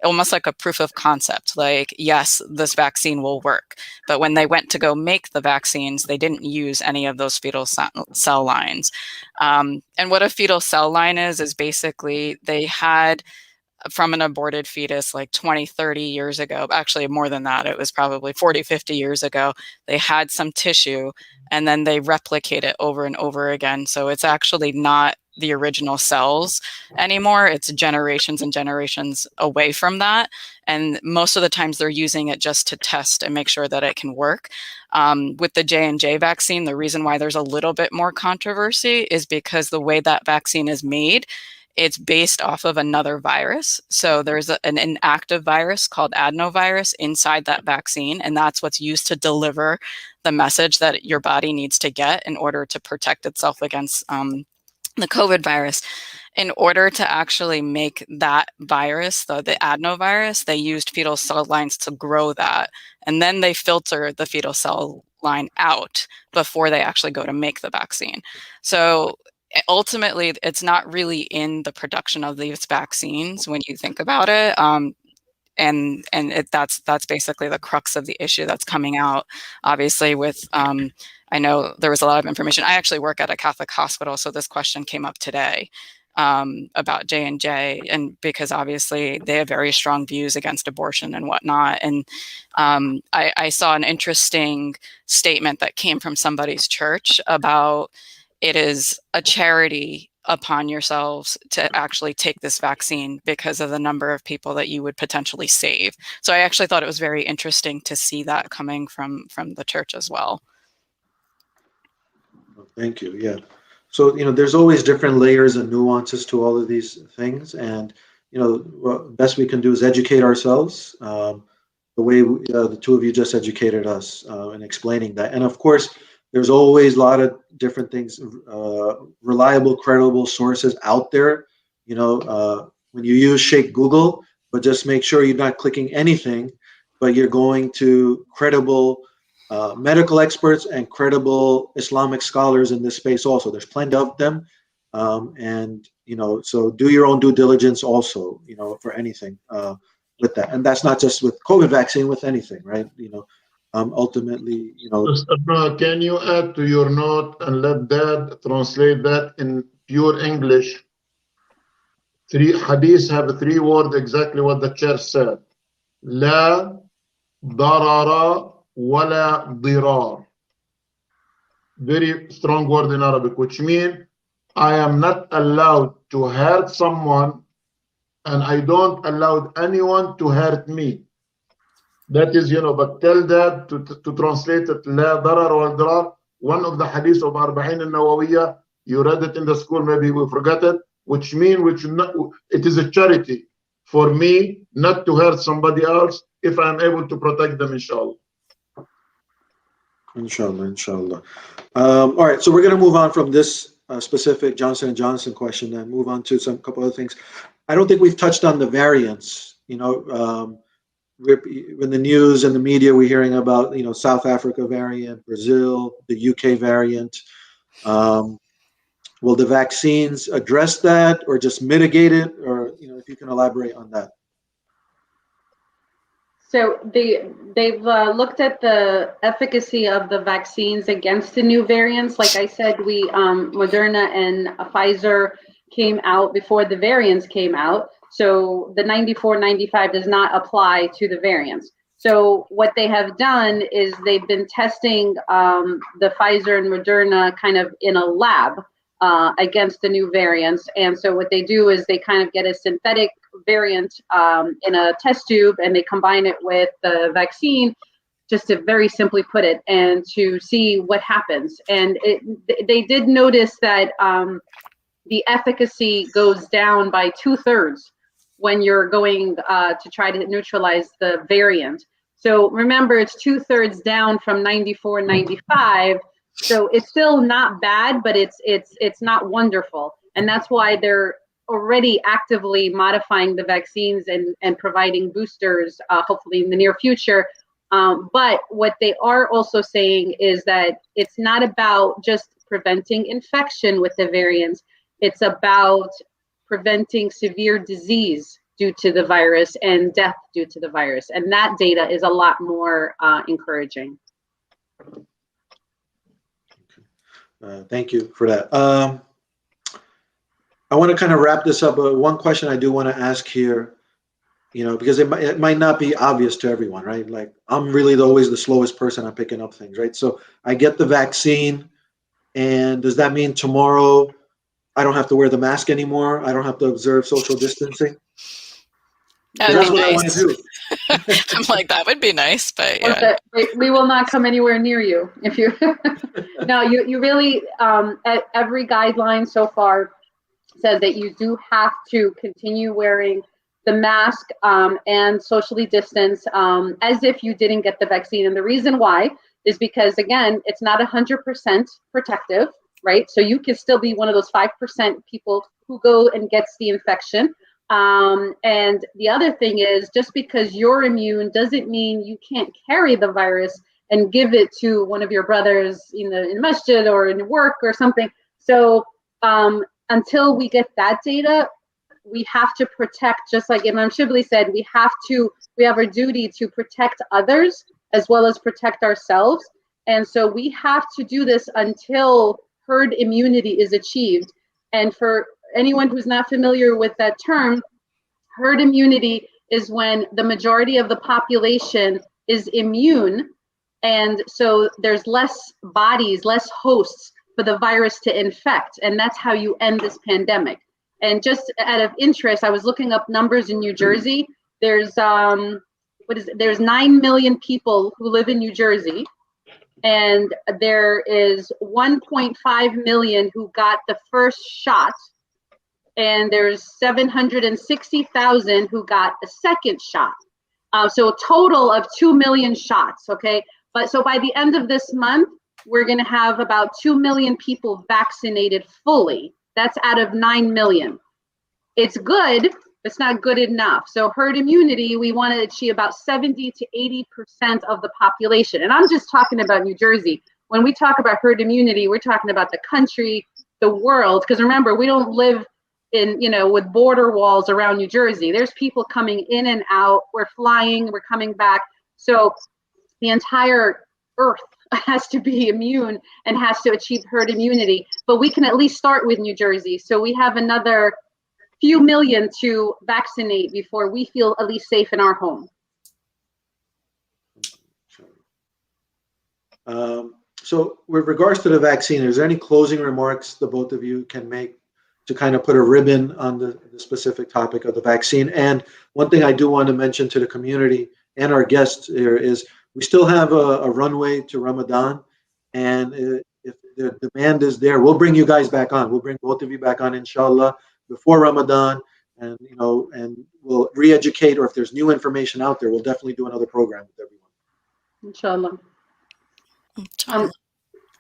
Speaker 3: almost like a proof of concept, like, yes, this vaccine will work. But when they went to go make the vaccines, they didn't use any of those fetal cell lines. And what a fetal cell line is basically they had from an aborted fetus like 20, 30 years ago, actually more than that, it was probably 40, 50 years ago, they had some tissue and then they replicate it over and over again. So it's actually not the original cells anymore. It's generations and generations away from that. And most of the times they're using it just to test and make sure that it can work. With the J&J vaccine, the reason why there's a little bit more controversy is because the way that vaccine is made, it's based off of another virus. So there's an inactive virus called adenovirus inside that vaccine, and that's what's used to deliver the message that your body needs to get in order to protect itself against the COVID virus. In order to actually make that virus, the adenovirus, they used fetal cell lines to grow that. And then they filter the fetal cell line out before they actually go to make the vaccine. So ultimately, it's not really in the production of these vaccines when you think about it. That's basically the crux of the issue that's coming out, obviously, with, I know there was a lot of information. I actually work at a Catholic hospital, so this question came up today. about J&J, and because obviously they have very strong views against abortion and whatnot. And I saw an interesting statement that came from somebody's church about it is a charity upon yourselves to actually take this vaccine because of the number of people that you would potentially save. So I actually thought it was very interesting to see that coming from the church as well.
Speaker 1: Thank you. Yeah. So, there's always different layers and nuances to all of these things. And, what best we can do is educate ourselves the way the two of you just educated us in explaining that. And of course, there's always a lot of different things, reliable, credible sources out there. When you use Shake Google, but just make sure you're not clicking anything, but you're going to credible medical experts and credible Islamic scholars in this space also. There's plenty of them. And, so do your own due diligence also, for anything with that. And that's not just with COVID vaccine, with anything, right? Ultimately,
Speaker 2: Can you add to your note and let Dad translate that in pure English? Three hadiths have 3 words, exactly what the church said. La darara wala dirar. Very strong word in Arabic, which means I am not allowed to hurt someone and I don't allow anyone to hurt me. That is, but tell that to translate it, La darar wal dirar, one of the hadiths of Arba'in al-Nawawiyah, you read it in the school, maybe we forgot it, which means it is a charity for me not to hurt somebody else if I'm able to protect them, inshallah.
Speaker 1: Inshallah. All right, so we're going to move on from this specific Johnson & Johnson question and move on to some couple other things. I don't think we've touched on the variants. In the news and the media, we're hearing about, South Africa variant, Brazil, the UK variant. Will the vaccines address that or just mitigate it? Or, if you can elaborate on that.
Speaker 4: So they've looked at the efficacy of the vaccines against the new variants. Like I said, Moderna and Pfizer came out before the variants came out. So the 94, 95 does not apply to the variants. So what they have done is they've been testing the Pfizer and Moderna kind of in a lab against the new variants. And so what they do is they kind of get a synthetic variant in a test tube and they combine it with the vaccine, just to very simply put it, and to see what happens. And they did notice that the efficacy goes down by 2/3 when you're going to try to neutralize the variant. So remember, it's 2/3 down from 94, 95. So it's still not bad, but it's not wonderful. And that's why they're already actively modifying the vaccines and providing boosters, hopefully in the near future. But what they are also saying is that it's not about just preventing infection with the variants. It's about preventing severe disease due to the virus and death due to the virus. And that data is a lot more encouraging.
Speaker 1: Thank you for that. I want to kind of wrap this up. One question I do want to ask here, because it might not be obvious to everyone, right? Like, I'm really always the slowest person on picking up things, right? So I get the vaccine, and does that mean tomorrow I don't have to wear the mask anymore? I don't have to observe social distancing? That's what I want to do.
Speaker 3: I'm like, that would be nice, but yeah.
Speaker 4: We will not come anywhere near you if you. No, you really. Every guideline so far says that you do have to continue wearing the mask and socially distance as if you didn't get the vaccine. And the reason why is because, again, it's not 100% protective, right? So you can still be one of those 5% people who go and gets the infection. And the other thing is, just because you're immune doesn't mean you can't carry the virus and give it to one of your brothers in masjid or in work or something. So until we get that data, we have to protect, just like Imam Chebli said, we have our duty to protect others as well as protect ourselves. And so we have to do this until herd immunity is achieved. And for anyone who's not familiar with that term, herd immunity is when the majority of the population is immune, and so there's less bodies, less hosts for the virus to infect, and that's how you end this pandemic. And just out of interest, I was looking up numbers in New Jersey. There's there's 9 million people who live in New Jersey, and there is 1.5 million who got the first shot, and there's 760,000 who got a second shot. So a total of 2 million shots, okay? But so by the end of this month, we're gonna have about 2 million people vaccinated fully. That's out of 9 million. It's good, it's not good enough. So herd immunity, we want to achieve about 70 to 80% of the population. And I'm just talking about New Jersey. When we talk about herd immunity, we're talking about the country, the world, because remember, we don't live in, with border walls around New Jersey. There's people coming in and out. We're flying, we're coming back. So the entire earth has to be immune and has to achieve herd immunity. But we can at least start with New Jersey. So we have another few million to vaccinate before we feel at least safe in our home.
Speaker 1: So with regards to the vaccine, is there any closing remarks the both of you can make to kind of put a ribbon on the specific topic of the vaccine? And one thing I do want to mention to the community and our guests here is we still have a runway to Ramadan, and if the demand is there, we'll bring you guys back on. We'll bring both of you back on, inshallah, before Ramadan, and and we'll re-educate, or if there's new information out there, we'll definitely do another program with everyone.
Speaker 4: Inshallah.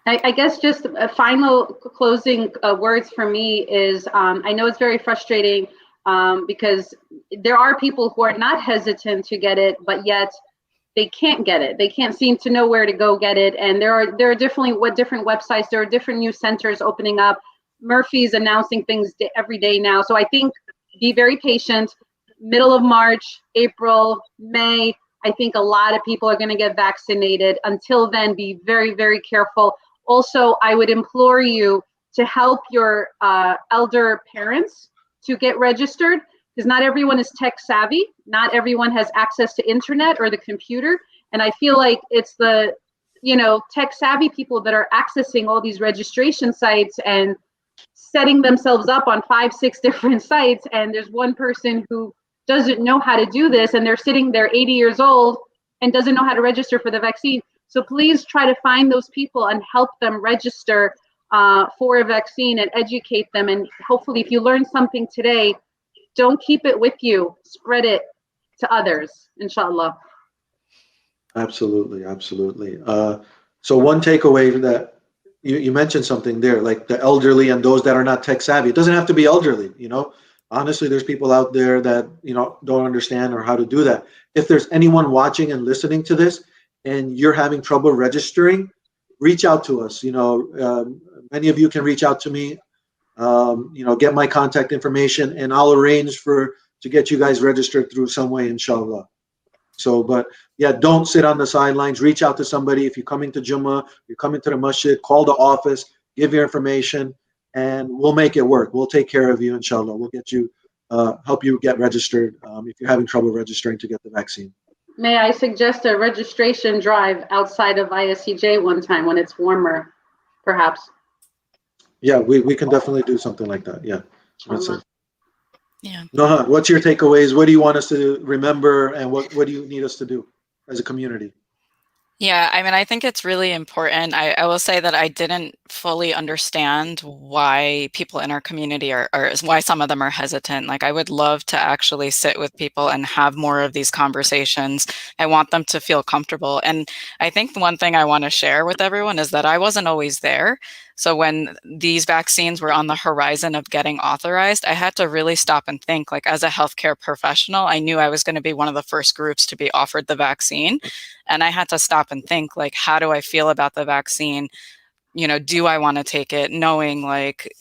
Speaker 4: I guess just a final closing words for me is, I know it's very frustrating because there are people who are not hesitant to get it, but yet they can't get it. They can't seem to know where to go get it. And there are different websites, there are different new centers opening up. Murphy's announcing things every day now. So I think be very patient. Middle of March, April, May, I think a lot of people are going to get vaccinated. Until then, be very, very careful. Also, I would implore you to help your elder parents to get registered, because not everyone is tech savvy. Not everyone has access to internet or the computer. And I feel like it's the, tech savvy people that are accessing all these registration sites and setting themselves up on 5, 6 different sites. And there's one person who doesn't know how to do this, and they're sitting there 80 years old and doesn't know how to register for the vaccine. So please try to find those people and help them register for a vaccine and educate them. And hopefully, if you learn something today, don't keep it with you. Spread it to others, inshallah.
Speaker 1: Absolutely, absolutely. So one takeaway that you mentioned something there, like the elderly and those that are not tech savvy. It doesn't have to be elderly, Honestly, there's people out there that, don't understand or how to do that. If there's anyone watching and listening to this and you're having trouble registering, reach out to us. Many of you can reach out to me, get my contact information, and I'll arrange to get you guys registered through some way, inshallah. So, but yeah, don't sit on the sidelines. Reach out to somebody. If you're coming to Jummah, you're coming to the masjid, call the office, give your information, and we'll make it work. We'll take care of you, inshallah. We'll get you, help you get registered if you're having trouble registering to get the vaccine.
Speaker 4: May I suggest a registration drive outside of ISCJ one time when it's warmer, perhaps?
Speaker 1: Yeah, we can definitely do something like that. Yeah. That's it.
Speaker 3: Yeah.
Speaker 1: Noha, what's your takeaways? What do you want us to remember, and what do you need us to do as a community?
Speaker 3: Yeah, I think it's really important. I will say that I didn't fully understand why people in our community or why some of them are hesitant. Like, I would love to actually sit with people and have more of these conversations. I want them to feel comfortable. And I think one thing I want to share with everyone is that I wasn't always there. So when these vaccines were on the horizon of getting authorized, I had to really stop and think, like, as a healthcare professional, I knew I was going to be one of the first groups to be offered the vaccine. And I had to stop and think, like, how do I feel about the vaccine do I want to take it, knowing like,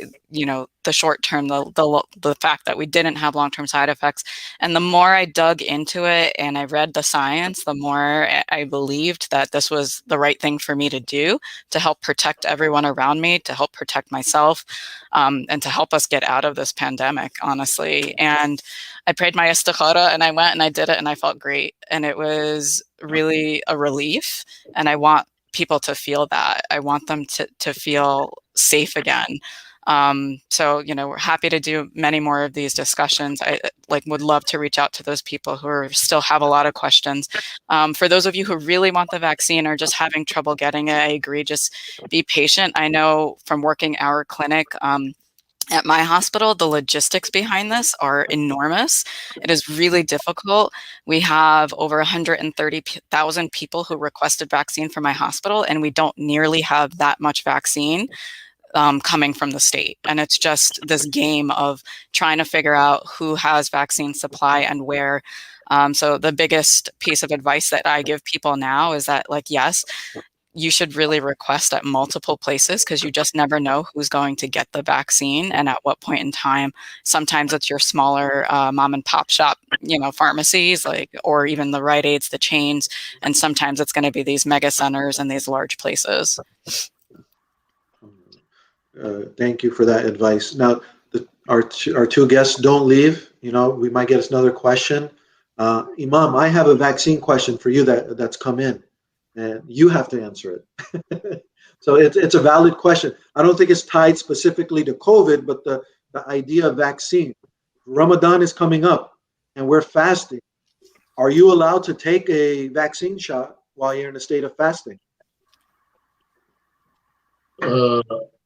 Speaker 3: the short term, the fact that we didn't have long-term side effects. And the more I dug into it and I read the science, the more I believed that this was the right thing for me to do to help protect everyone around me, to help protect myself, and to help us get out of this pandemic, honestly. And I prayed my istikhara and I went and I did it and I felt great. And it was really a relief. And I want people to feel that. I want them to feel safe again. So, we're happy to do many more of these discussions. I would love to reach out to those people who still have a lot of questions. For those of you who really want the vaccine or just having trouble getting it, I agree, just be patient. I know from working our clinic, at my hospital, the logistics behind this are enormous. It is really difficult. We have over 130,000 people who requested vaccine from my hospital, and we don't nearly have that much vaccine coming from the state. And it's just this game of trying to figure out who has vaccine supply and where. So the biggest piece of advice that I give people now is that, yes, you should really request at multiple places, because you just never know who's going to get the vaccine and at what point in time. Sometimes it's your smaller mom and pop shop, pharmacies, or even the Rite Aids, the chains. And sometimes it's going to be these mega centers and these large places.
Speaker 1: Thank you for that advice. Now, our two guests don't leave. We might get another question. Imam, I have a vaccine question for you that's come in, and you have to answer it. So it's a valid question. I don't think it's tied specifically to COVID, but the idea of vaccine. Ramadan is coming up, and we're fasting. Are you allowed to take a vaccine shot while you're in a state of fasting?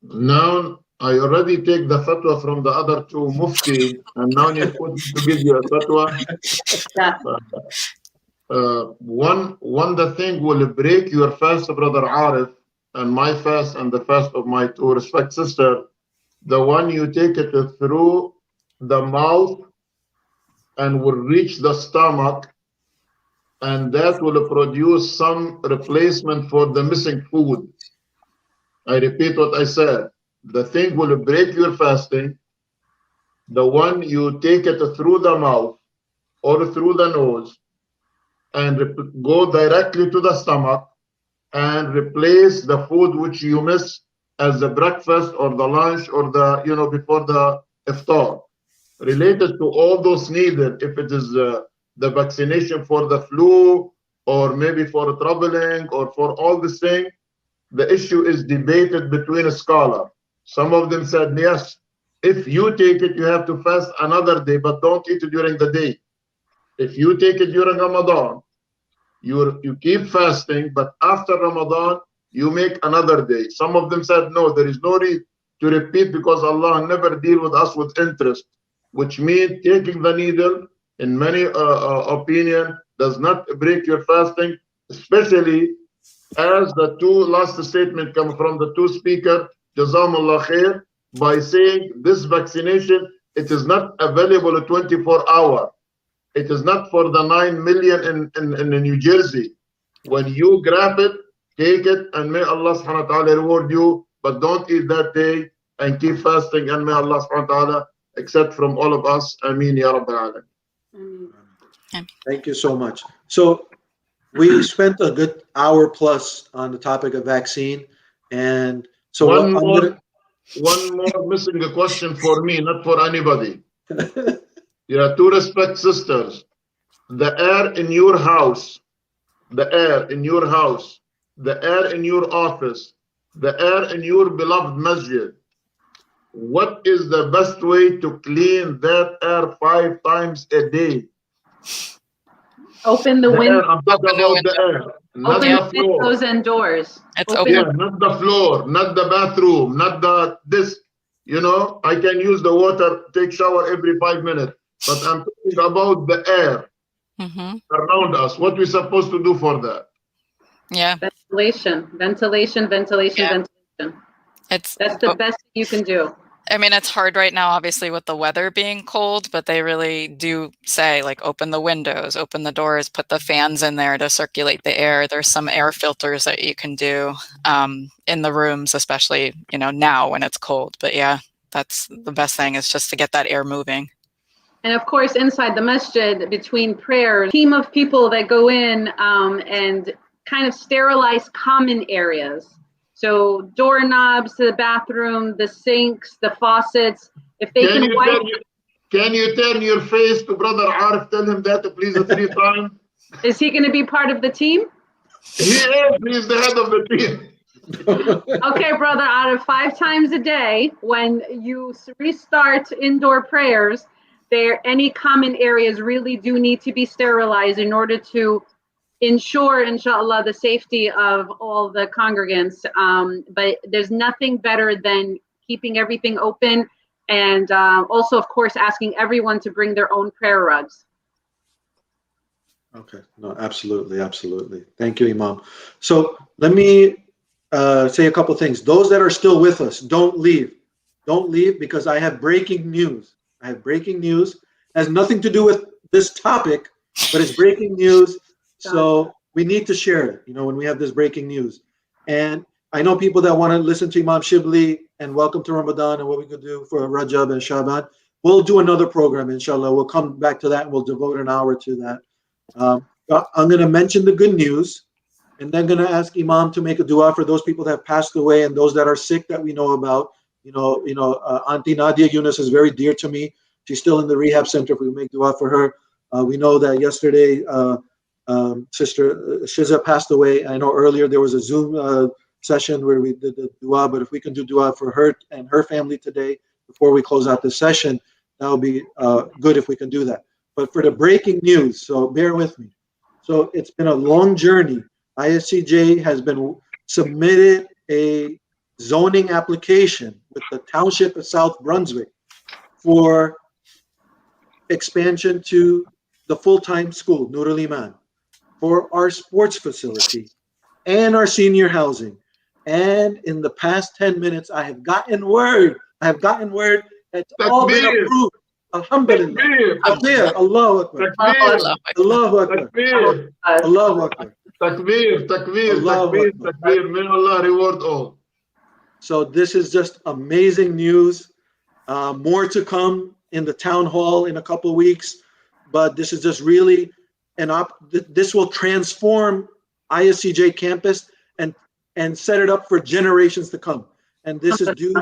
Speaker 2: Now I already take the fatwa from the other two mufti, and now you put me to give you a fatwa. The thing will break your fast, brother Arif, and my fast, and the fast of my two respect sister. The one you take it through the mouth and will reach the stomach, and that will produce some replacement for the missing food. I repeat what I said. The thing will break your fasting. The one you take it through the mouth or through the nose and go directly to the stomach and replace the food which you miss as the breakfast or the lunch or the, before the iftar. Related to all those needed, if it is the vaccination for the flu or maybe for traveling or for all this thing, the issue is debated between a scholar. Some of them said, yes, if you take it, you have to fast another day, but don't eat it during the day. If you take it during Ramadan, you keep fasting, but after Ramadan, you make another day. Some of them said, no, there is no need to repeat because Allah never deal with us with interest, which means taking the needle, in many opinion, does not break your fasting, especially as the two last statement come from the two speakers, Jazakumullah khair, by saying this vaccination, it is not available 24 hours. It is not for the 9 million in New Jersey. When you grab it, take it, and may Allah subhanahu wa ta'ala reward you, but don't eat that day and keep fasting, and may Allah subhanahu wa ta'ala accept from all of us. Ameen ya Rabbil Alameen.
Speaker 1: Thank you so much. So we spent a good hour plus on the topic of vaccine, and so
Speaker 2: one more missing a question for me, not for anybody. Two respect sisters. The air in your house, the air in your house, the air in your office, the air in your beloved masjid. What is the best way to clean that air 5 times a day?
Speaker 4: Open the window.
Speaker 2: I'm talking about the air, not the floor.
Speaker 4: Windows and doors.
Speaker 3: It's open.
Speaker 2: Yeah, not the floor, not the bathroom, not the this. I can use the water, take shower every 5 minutes, but I'm talking about the air around us. What we're supposed to do for that?
Speaker 3: Yeah.
Speaker 4: Ventilation.
Speaker 3: Yeah.
Speaker 4: That's the best you can do.
Speaker 3: I mean, it's hard right now, obviously, with the weather being cold, but they really do say, like, open the windows, open the doors, put the fans in there to circulate the air. There's some air filters that you can do in the rooms, especially, you know, now when it's cold. But yeah, that's the best thing, is just to get that air moving.
Speaker 4: And of course, inside the masjid, between prayers, a team of people that go in and kind of sterilize common areas. So doorknobs to the bathroom, the sinks, the faucets. If they can wipe.
Speaker 2: Can you turn your face to Brother Arif? Tell him that, please, 3 times.
Speaker 4: Is he going to be part of the team?
Speaker 2: He is. He's the head of the team.
Speaker 4: Okay, Brother Arif, 5 times a day, when you restart indoor prayers, any common areas really do need to be sterilized in order to ensure, inshallah, the safety of all the congregants. But there's nothing better than keeping everything open, and also, of course, asking everyone to bring their own prayer rugs.
Speaker 1: Okay, no, absolutely, absolutely. Thank you, Imam. So let me say a couple things. Those that are still with us, don't leave. Don't leave, because I have breaking news. I have breaking news. It has nothing to do with this topic, but it's breaking news. So we need to share it, you know, when we have this breaking news. And I know people that want to listen to Imam Chebli and welcome to Ramadan and what we could do for Rajab and Shaban. We'll do another program, inshallah. We'll come back to that and we'll devote an hour to that. I'm going to mention the good news, and then going to ask Imam to make a dua for those people that have passed away and those that are sick that we know about. Auntie Nadia Yunus is very dear to me. She's still in the rehab center. If we make dua for her. We know that yesterday, Sister Shiza passed away. I know earlier there was a Zoom session where we did the dua, but if we can do dua for her and her family today before we close out this session, that would be good if we can do that. But for the breaking news, so bear with me. So it's been a long journey. ISCJ has been submitted a zoning application with the Township of South Brunswick for expansion to the full-time school, Nur al-Iman, for our sports facility and our senior housing. And in the past 10 minutes, I have gotten word that's all been approved. Alhamdulillah. Takbir. Allahu Akbar. Allahu Akbar. Allahu Akbar.
Speaker 2: Takbir. May Allah reward all.
Speaker 1: So this is just amazing news. More to come in the town hall in a couple of weeks. But this is just really this will transform ISCJ campus and set it up for generations to come. And this is due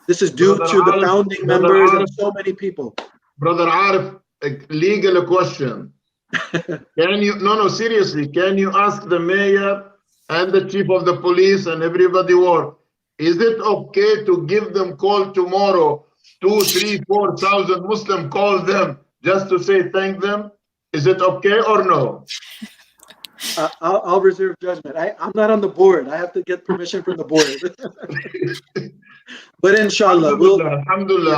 Speaker 1: to the founding members and so many people.
Speaker 2: Brother Arif, a legal question. Can you, seriously, can you ask the mayor and the chief of the police and everybody work, is it okay to give them call tomorrow, 2,000, 3,000, 4,000 Muslim call them just to say thank them? Is it okay or no?
Speaker 1: I'll reserve judgment. I'm not on the board. I have to get permission from the board. But inshallah,
Speaker 2: Alhamdulillah.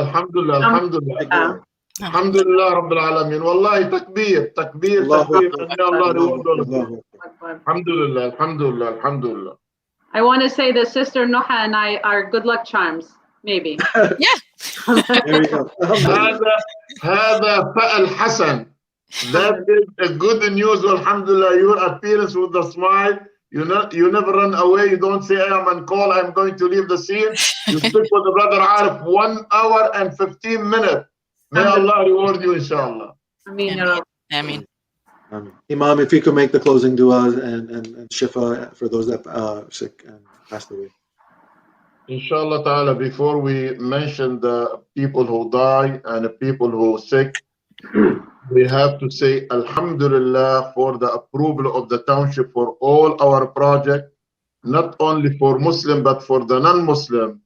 Speaker 2: Alhamdulillah Rabbil Alameen. Wallahi, takbir. Alhamdulillah.
Speaker 4: I want to say that Sister Noha and I are good luck charms, maybe.
Speaker 3: Yeah.
Speaker 1: There we go.
Speaker 2: هذا فأل حسن. That is a good news. Alhamdulillah, your appearance with the smile. You never run away. You don't say, I am on call, I'm going to leave the scene. You stick with the Brother Arif 1 hour and 15 minutes. May Allah reward you, inshallah.
Speaker 3: Ameen.
Speaker 1: Imam, if you could make the closing dua and shifa for those that are sick and passed away.
Speaker 2: Inshallah ta'ala, before we mention the people who die and the people who are sick, we have to say Alhamdulillah for the approval of the township for all our projects, not only for Muslim but for the non-Muslim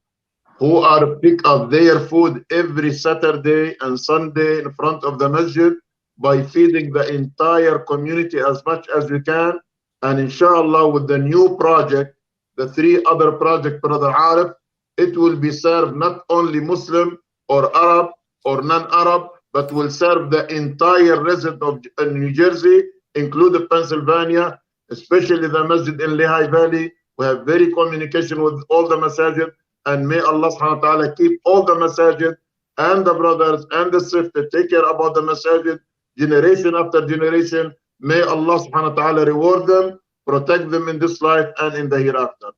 Speaker 2: who are pick up their food every Saturday and Sunday in front of the masjid by feeding the entire community as much as we can. And inshallah with the new project, the 3 other projects, Brother Arif, it will be served not only Muslim or Arab or non-Arab, but will serve the entire resident of New Jersey, including Pennsylvania, especially the masjid in Lehigh Valley. We have very communication with all the masajid. and may Allah subhanahu wa ta'ala keep all the masajid and the brothers and the sisters take care about the masajid generation after generation. May Allah subhanahu wa ta'ala reward them, protect them in this life and in the hereafter.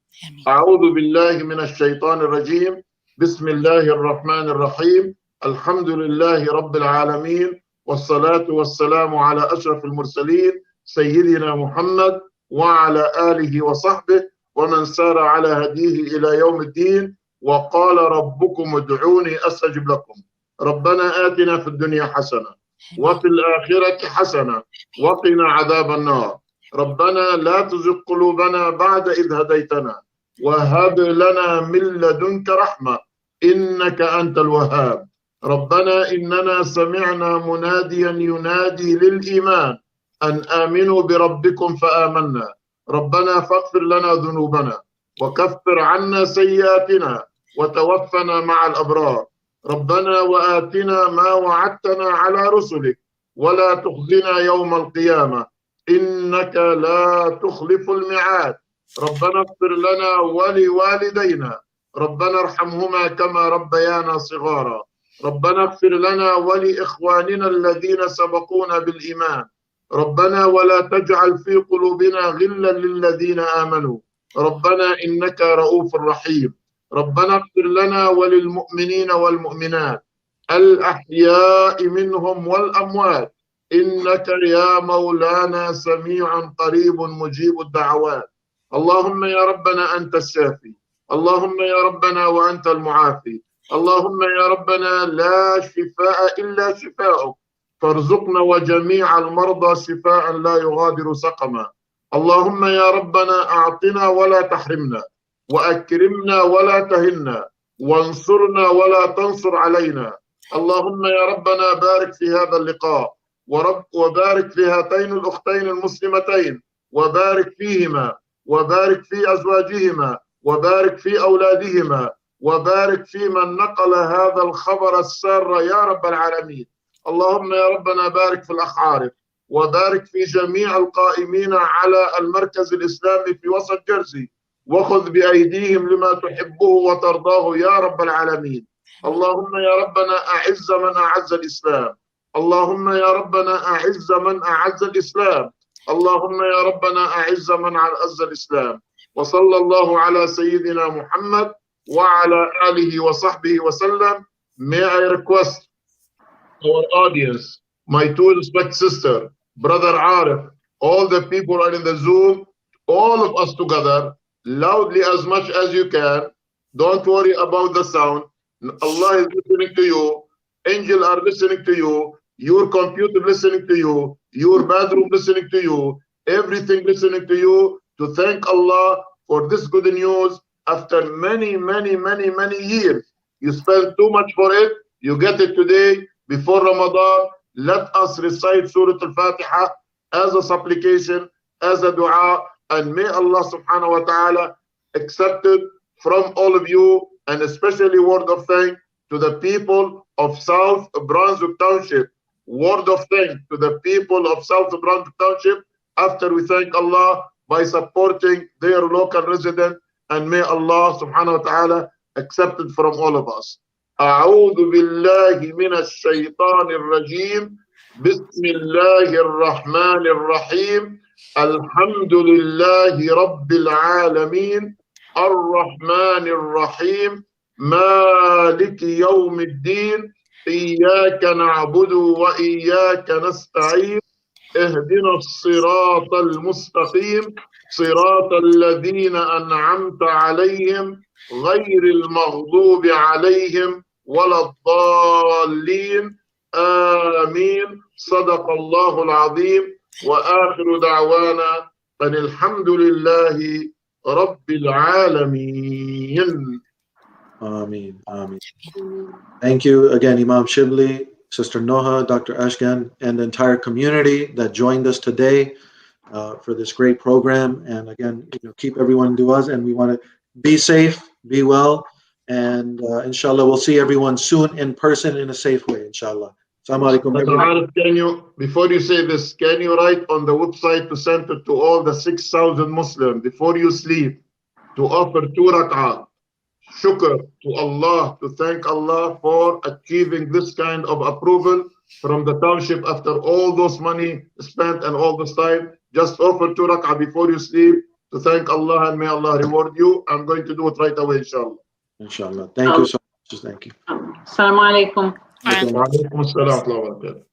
Speaker 2: أعوذ بالله من الشيطان الرجيم. بسم الله الرحمن الرحيم. الحمد لله رب العالمين والصلاة والسلام على أشرف المرسلين سيدنا محمد وعلى آله وصحبه ومن سار على هديه إلى يوم الدين. وقال ربكم ادعوني أستجب لكم. ربنا آتنا في الدنيا حسنة وفي الآخرة حسنة وقنا عذاب النار. ربنا لا تزغ قلوبنا بعد إذ هديتنا وهب لنا من لدنك رحمة إنك أنت الوهاب. ربنا إننا سمعنا مناديا ينادي للإيمان أن آمنوا بربكم فآمنا. ربنا فاغفر لنا ذنوبنا وكفر عنا سيئاتنا وتوفنا مع الأبرار. ربنا وآتنا ما وعدتنا على رسلك ولا تخزنا يوم القيامة إنك لا تخلف الميعاد. ربنا اغفر لنا ولوالدينا ربنا ارحمهما كما ربيانا صغارا. ربنا اغفر لنا ولإخواننا الذين سبقونا بالإيمان. ربنا ولا تجعل في قلوبنا غلا للذين آمنوا ربنا إنك رؤوف رحيم. ربنا اغفر لنا وللمؤمنين والمؤمنات الأحياء منهم والأموات إنك يا مولانا سميع قريب مجيب الدعوات. اللهم يا ربنا أنت الشافي. اللهم يا ربنا وأنت المعافي. اللهم يا ربنا لا شفاء إلا شفاؤك فارزقنا وجميع المرضى شفاء لا يغادر سقما. اللهم يا ربنا أعطنا ولا تحرمنا وأكرمنا ولا تهنا وانصرنا ولا تنصر علينا. اللهم يا ربنا بارك في هذا اللقاء وبارك في هاتين الأختين المسلمتين وبارك فيهما وبارك في أزواجهما وبارك في أولادهما وبارك في من نقل هذا الخبر السار يا رب العالمين. اللهم يا ربنا بارك في الأخ عارف وبارك في جميع القائمين على المركز الإسلامي في وسط جرسي وخذ بأيديهم لما تحبه وترضاه يا رب العالمين. اللهم يا ربنا أعز من أعز الإسلام. اللهم يا ربنا أعز من أعز الإسلام. اللهم يا ربنا أعز من أعز الإسلام. وصلى الله على سيدنا محمد وعلى آله وصحبه وسلم. May I request our audience, my two respected sister, brother Arif, all the people are in the Zoom, all of us together, loudly as much as you can. Don't worry about the sound. Allah is listening to you. Angels are listening to you. Your computer listening to you. Your bedroom listening to you. Everything listening to you. To thank Allah for this good news after many years. You spent too much for it. You get it today before Ramadan. Let us recite Surah Al-Fatiha as a supplication, as a dua, and may Allah subhanahu wa ta'ala accept it from all of you, and especially word of thanks to the people of South Brunswick Township. Word of thanks to the people of South Brunswick Township after we thank Allah by supporting their local resident, and may Allah subhanahu wa ta'ala accept it from all of us. أعوذ بالله من الشيطان الرجيم. بسم الله الرحمن الرحيم. الحمد لله رب العالمين الرحمن الرحيم مالك يوم الدين إياك نعبد وإياك نستعين اهدنا الصراط المستقيم صراط الذين أنعمت عليهم غير المغضوب عليهم ولا الضالين آمين. صدق الله العظيم. وآخر دعوانا أن الحمد لله رب العالمين.
Speaker 1: Ameen. Ameen. Thank you again, Imam Chebli, Sister Noha, Dr. Ashgan, and the entire community that joined us today for this great program. And again, keep everyone in du'as, and we want to be safe, be well, and inshallah, we'll see everyone soon in person in a safe way, inshallah. Assalamu alaikum.
Speaker 2: Can you, before you say this, can you write on the website to send it to all the 6,000 Muslims before you sleep to offer 2 rak'ah? shukr to Allah, to thank Allah for achieving this kind of approval from the township after all those money spent and all this time. Just offer 2 rak'ah before you sleep to thank Allah, and may Allah reward you. I'm going to do it right away, inshallah.
Speaker 1: Inshallah. Thank you so much. Thank you.
Speaker 4: Assalamu alaikum.
Speaker 3: Fine.
Speaker 2: Wa alaikum assalam wa rahmatullah.